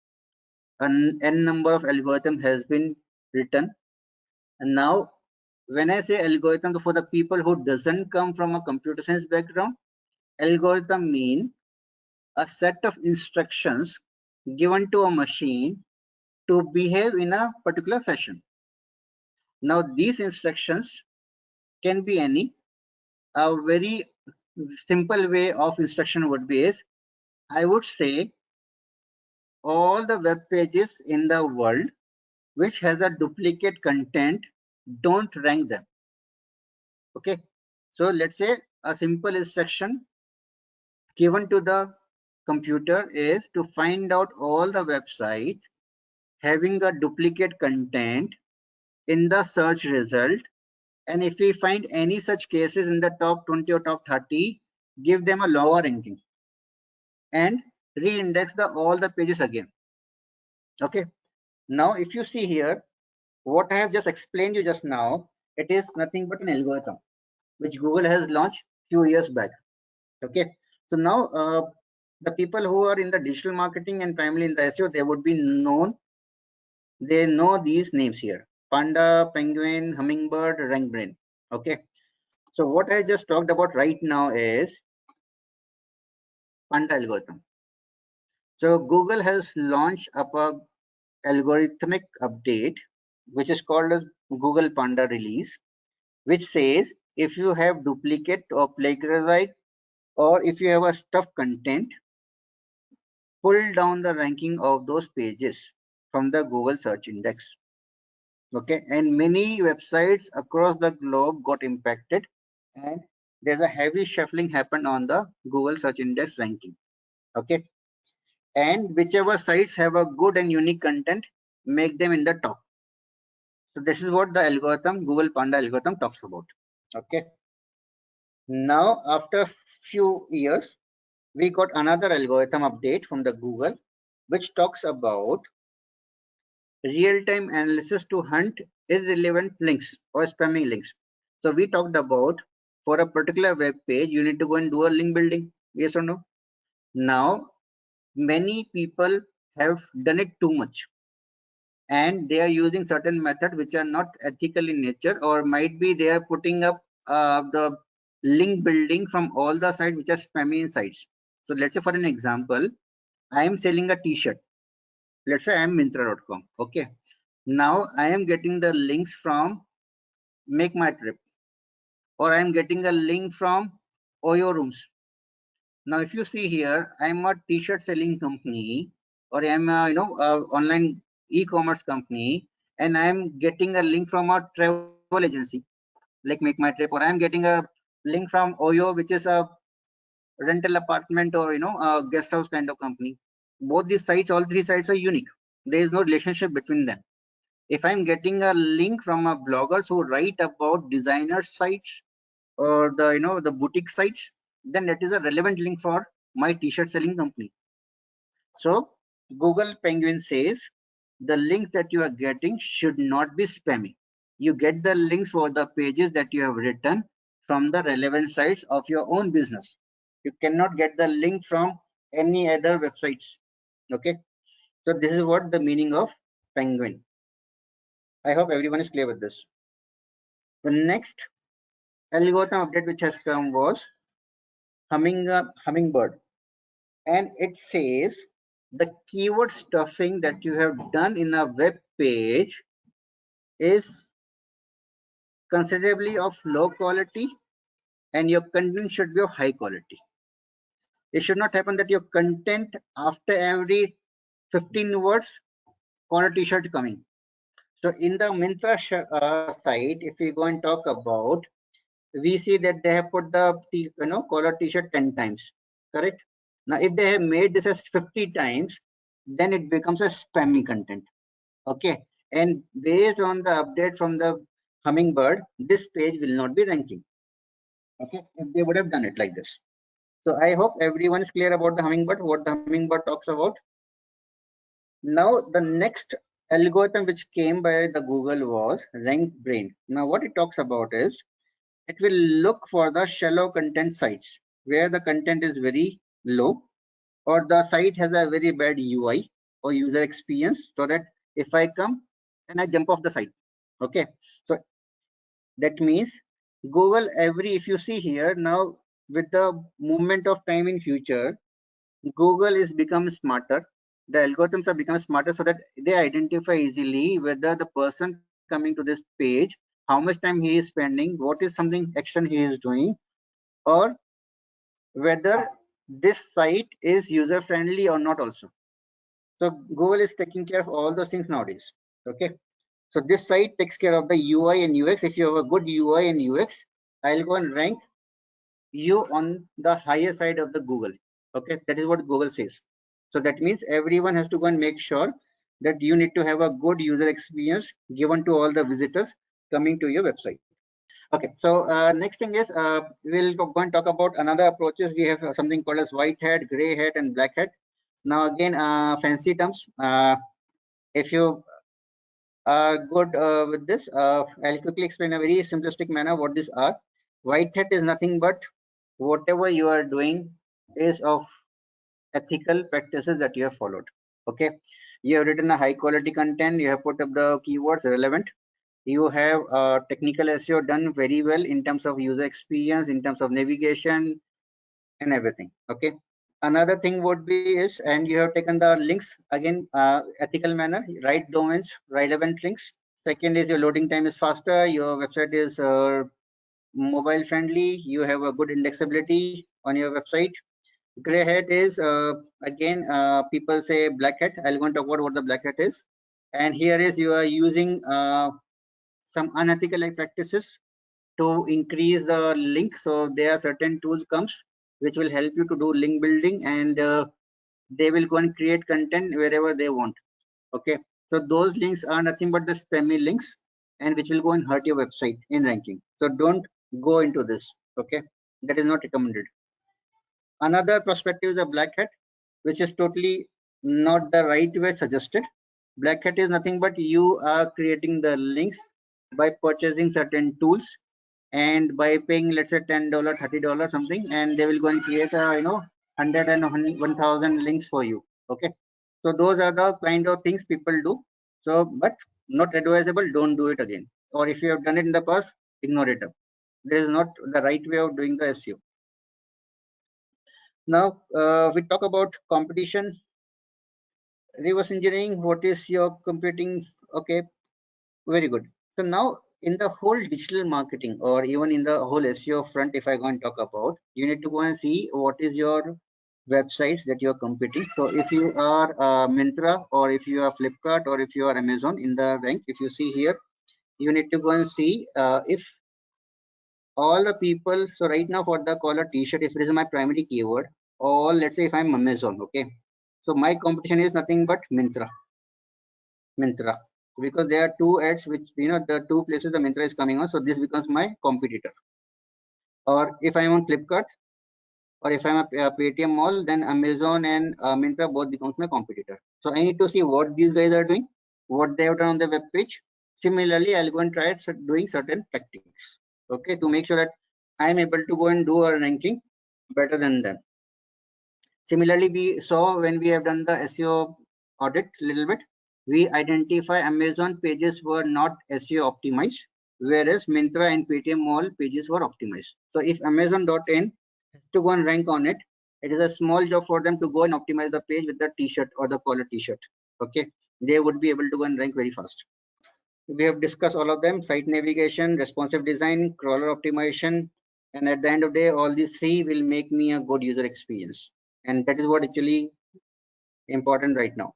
An n number of algorithm has been written. And now, when I say algorithm, for the people who doesn't come from a computer science background, algorithm mean a set of instructions given to a machine to behave in a particular fashion. Now, these instructions can be any. A very simple way of instruction would be is, I would say, all the web pages in the world which has a duplicate content, don't rank them. Okay. So let's say a simple instruction given to the computer is to find out all the websites having a duplicate content in the search result, and if we find any such cases in the top 20 or top 30, give them a lower ranking and re-index all the pages again. Okay. Now, if you see here, what I have just explained you just now, it is nothing but an algorithm which Google has launched few years back. Okay. So now the people who are in the digital marketing and primarily in the SEO, they would be known. They know these names here: Panda, Penguin, Hummingbird, RankBrain. Okay. So what I just talked about right now is Panda algorithm. So Google has launched up a algorithmic update, which is called as Google Panda release, which says if you have duplicate or plagiarized, or if you have a stuff content, pull down the ranking of those pages from the Google search index. Okay, and many websites across the globe got impacted, and there's a heavy shuffling happened on the Google search index ranking. Okay, and whichever sites have a good and unique content, make them in the top. So this is what the algorithm, Google Panda algorithm, talks about. Okay. Now, after few years, we got another algorithm update from the Google, which talks about real-time analysis to hunt irrelevant links or spamming links. So we talked about, for a particular web page, you need to go and do a link building. Yes or no? Now, many people have done it too much, and they are using certain methods which are not ethical in nature, or might be they are putting up the link building from all the sites which are spammy sites. So let's say, for an example, I am selling a t-shirt. Let's say I am Myntra.com. Okay. Now I am getting the links from Make My Trip, or I am getting a link from Oyo Rooms. Now, if you see here, I am a t-shirt selling company, or I am a, online e-commerce company, and I am getting a link from a travel agency like Make My Trip, or I am getting a link from Oyo, which is a rental apartment or a guest house kind of company. Both these sites, all three sites are unique. There is no relationship between them. If I'm getting a link from a bloggers who write about designer sites or the boutique sites, then that is a relevant link for my t-shirt selling company. So Google Penguin says the links that you are getting should not be spammy. You get the links for the pages that you have written from the relevant sites of your own business. You cannot get the link from any other websites. Okay, so this is what the meaning of penguin. I hope everyone is clear with this. The next algorithm update which has come was hummingbird, and it says the keyword stuffing that you have done in a web page is considerably of low quality and your content should be of high quality. It should not happen that your content after every 15 words corner t-shirt coming. So in the Myntra site, if we go and talk about, we see that they have put the collar t-shirt 10 times, correct? Now if they have made this as 50 times, then it becomes a spammy content. Okay, and based on the update from the hummingbird, this page will not be ranking. Okay, if they would have done it like this. So I hope everyone is clear about the hummingbird, what the hummingbird talks about. Now the next algorithm which came by the Google was RankBrain. Now what it talks about is it will look for the shallow content sites where the content is very low or the site has a very bad UI or user experience, so that if I come and I jump off the site. Okay, so that means Google if you see here now, with the movement of time in future, Google is becoming smarter. The algorithms are becoming smarter so that they identify easily whether the person coming to this page, how much time he is spending, what is something action he is doing, or whether this site is user friendly or not also. So Google is taking care of all those things nowadays. Okay. So this site takes care of the UI and UX. If you have a good UI and UX, I'll go and rank you on the higher side of the Google. Okay, that is what Google says. So that means everyone has to go and make sure that you need to have a good user experience given to all the visitors coming to your website. Okay, so next thing is we'll go and talk about another approaches. We have something called as white hat, gray hat, and black hat. Now again, fancy terms. If you are good with this, I'll quickly explain a very simplistic manner what these are. White hat is nothing but whatever you are doing is of ethical practices that you have followed. Okay, you have written a high quality content, you have put up the keywords relevant, you have technical SEO done very well in terms of user experience, in terms of navigation and everything. Okay, another thing would be is, and you have taken the links again, ethical manner, right domains, relevant links. Second is your loading time is faster, your website is mobile friendly, you have a good indexability on your website. Gray hat is again people say black hat. I'll go and talk about what the black hat is. And here is you are using some unethical practices to increase the link. So there are certain tools comes which will help you to do link building, and they will go and create content wherever they want. Okay, so those links are nothing but the spammy links, and which will go and hurt your website in ranking. So don't go into this. Okay, that is not recommended. Another perspective is a black hat, which is totally not the right way suggested. Black hat is nothing but you are creating the links by purchasing certain tools and by paying, let's say, $10, $30 something, and they will go and create a 100 and 1,000 links for you. Okay, so those are the kind of things people do. So, but not advisable. Don't do it again. Or if you have done it in the past, ignore it up. This is not the right way of doing the SEO. Now we talk about competition, reverse engineering. What is your competing? Okay, very good. So now in the whole digital marketing or even in the whole SEO front, if I go and talk about, you need to go and see what is your websites that you're competing. So if you are Myntra, or if you are Flipkart, or if you are Amazon in the rank, if you see here, you need to go and see if all the people. So right now for the collar t-shirt, if it is my primary keyword, or let's say if I'm Amazon, okay, so my competition is nothing but Myntra, because there are two ads which the two places the Myntra is coming on, so this becomes my competitor. Or if I'm on Flipkart, or if I'm a Paytm mall, then Amazon and Myntra both becomes my competitor. So I need to see what these guys are doing, what they have done on the web page. Similarly, I'll go and try doing certain tactics, okay, to make sure that I'm able to go and do a ranking better than them. Similarly, we saw when we have done the SEO audit a little bit, we identify Amazon pages were not SEO optimized, whereas Myntra and Paytm Mall pages were optimized. So if Amazon.in has to go and rank on it, it is a small job for them to go and optimize the page with the t-shirt or the collar t-shirt. Okay, they would be able to go and rank very fast. We have discussed all of them: site navigation, responsive design, crawler optimization, and at the end of the day, all these three will make me a good user experience. And that is what actually important right now.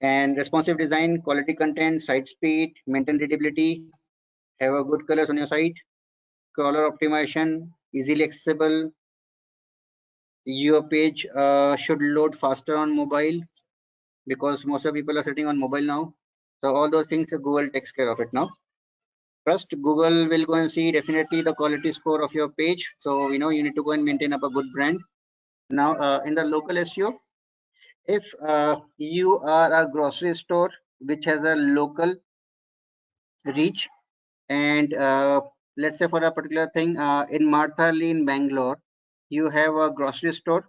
And responsive design, quality content, site speed, maintain readability, have a good colors on your site, crawler optimization, easily accessible. Your page should load faster on mobile because most of people are sitting on mobile now. So all those things Google takes care of it now. First, Google will go and see definitely the quality score of your page. So you need to go and maintain up a good brand. Now in the local SEO, if you are a grocery store which has a local reach, and let's say for a particular thing in Marthali in Bangalore, you have a grocery store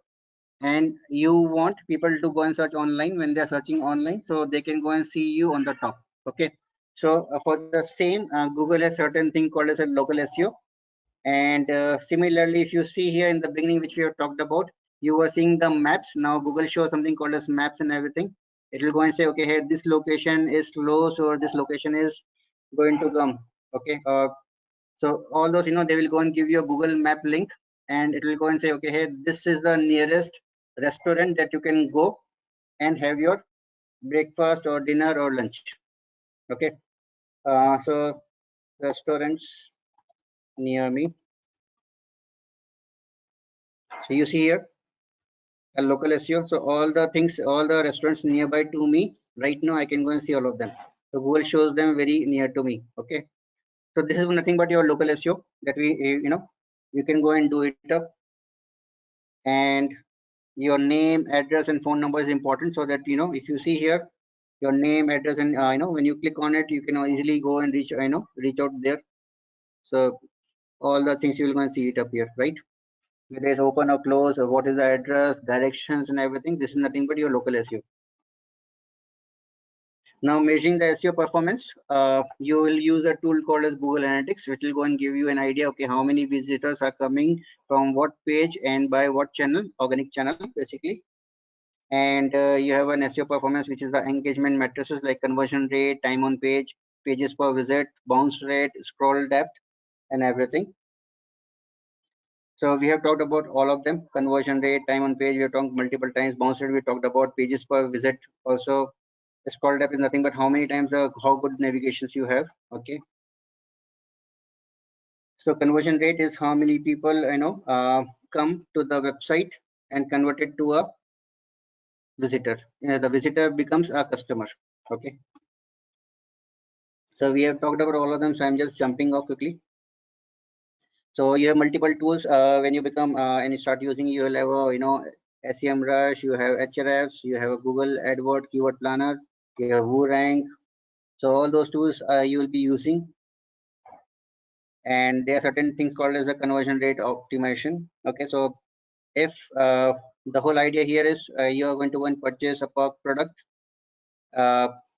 and you want people to go and search online. When they're searching online, so they can go and see you on the top. Okay, so for the same, Google has certain thing called as a local SEO. And similarly, if you see here in the beginning, which we have talked about, you were seeing the maps. Now Google shows something called as maps and everything. It will go and say, okay, hey, this location is close, or this location is going to come. Okay, so all those, they will go and give you a Google map link, and it will go and say, okay, hey, this is the nearest restaurant that you can go and have your breakfast or dinner or lunch. Okay, so restaurants near me. So you see here a local SEO. So all the things, all the restaurants nearby to me right now, I can go and see all of them. So Google shows them very near to me. Okay. So this is nothing but your local SEO that you can go and do it up. And your name, address, and phone number is important, so that if you see here your name, address, and when you click on it, you can easily go and reach out there. So all the things you will go and see it up here, right? Whether it's open or close, or what is the address, directions, and everything. This is nothing but your local SEO. Now measuring the SEO performance, you will use a tool called as Google Analytics, which will go and give you an idea, okay, how many visitors are coming from what page and by what channel, organic channel basically. And you have an SEO performance, which is the engagement matrices like conversion rate, time on page, pages per visit, bounce rate, scroll depth, and everything. So we have talked about all of them: conversion rate, time on page, we have talked multiple times, bounce rate we talked about, pages per visit also. Scroll depth is nothing but how many times how good navigations you have. Okay, so conversion rate is how many people come to the website and convert it to a visitor. The visitor becomes a customer. Okay, so we have talked about all of them, so I'm just jumping off quickly. So you have multiple tools when you become and you start using. You will have SEMrush, you have Ahrefs, you have a Google AdWords keyword planner, you have WooRank. So all those tools you will be using, and there are certain things called as the conversion rate optimization. Okay, so if the whole idea here is you are going to go and purchase a product,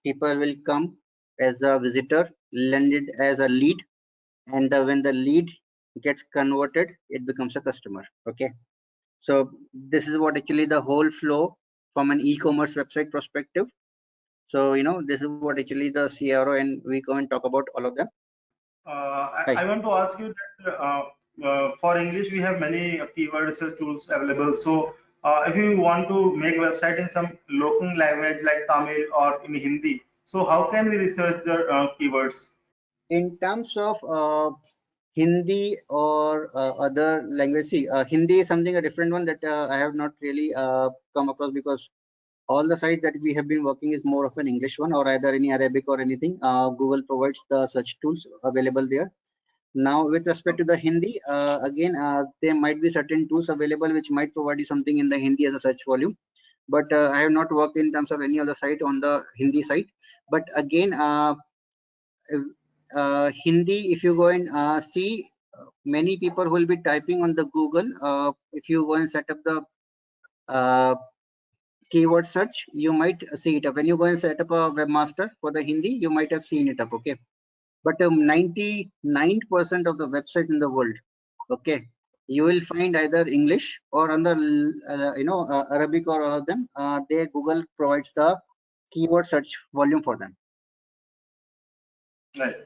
people will come as a visitor, landed as a lead, and when the lead gets converted, it becomes a customer. Okay, so this is what actually the whole flow from an e-commerce website perspective. So this is what actually the CRO, and we go and talk about all of them. I want to ask you that for English we have many keyword research tools available. So if you want to make a website in some local language like Tamil or in Hindi, so how can we research the keywords? In terms of Hindi or other language, see, Hindi is something a different one that I have not really come across, because all the sites that we have been working is more of an English one, or either any Arabic or anything. Google provides the search tools available there. Now, with respect to the Hindi, again, there might be certain tools available which might provide you something in the Hindi as a search volume. but I have not worked in terms of any other site on the Hindi site. But again, Hindi, if you go and see, many people who will be typing on the Google, if you go and set up the keyword search, you might see it up. When you go and set up a webmaster for the Hindi, you might have seen it up. Okay, but 99% of the website in the world, okay, you will find either English or under Arabic or all of them. They Google provides the keyword search volume for them. Right.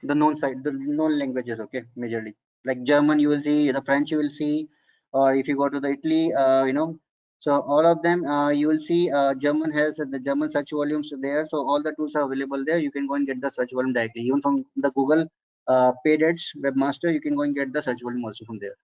The known site, the known languages, okay, majorly like German, you will see the French, you will see, or if you go to the Italy, so all of them, you will see German has the German search volumes there. So all the tools are available there. You can go and get the search volume directly, even from the Google paid ads webmaster. You can go and get the search volume also from there.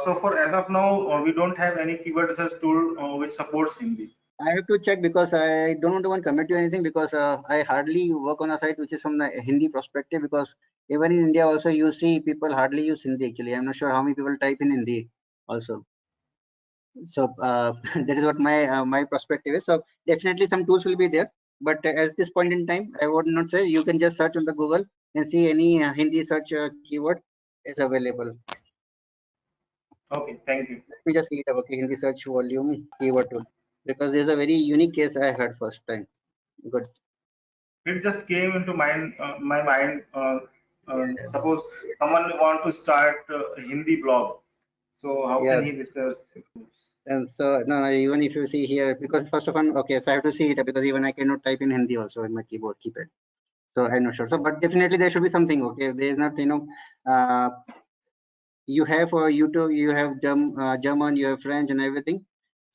So for as of now, we don't have any keyword research tool which supports Hindi. I have to check because I don't want to commit to anything, because I hardly work on a site which is from the Hindi perspective, because even in India also you see people hardly use Hindi actually. I'm not sure how many people type in Hindi also. So that is what my perspective is. So definitely some tools will be there, but at this point in time, I would not say. You can just search on the Google and see any Hindi search keyword is available. Okay, thank you. Let me just see it up. Okay, Hindi search volume keyword tool, because there's a very unique case I heard first time. Good. It just came into my mind. Yeah. Suppose someone want to start a Hindi blog, so how can Yes. he research? And so no, even if you see here, because first of all, okay, so I have to see it because even I cannot type in Hindi also in my keypad. So I'm not sure. So, but definitely there should be something. Okay, there is not, you have for YouTube, you have German, you have French and everything.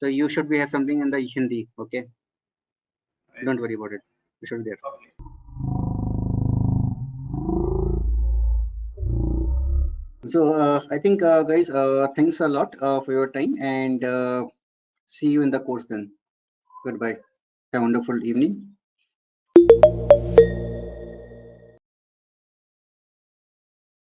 So you should be have something in the Hindi. Okay, Right. don't worry about it. You should be there. Okay. So I think guys, thanks a lot for your time, and see you in the course then. Goodbye. Have a wonderful evening.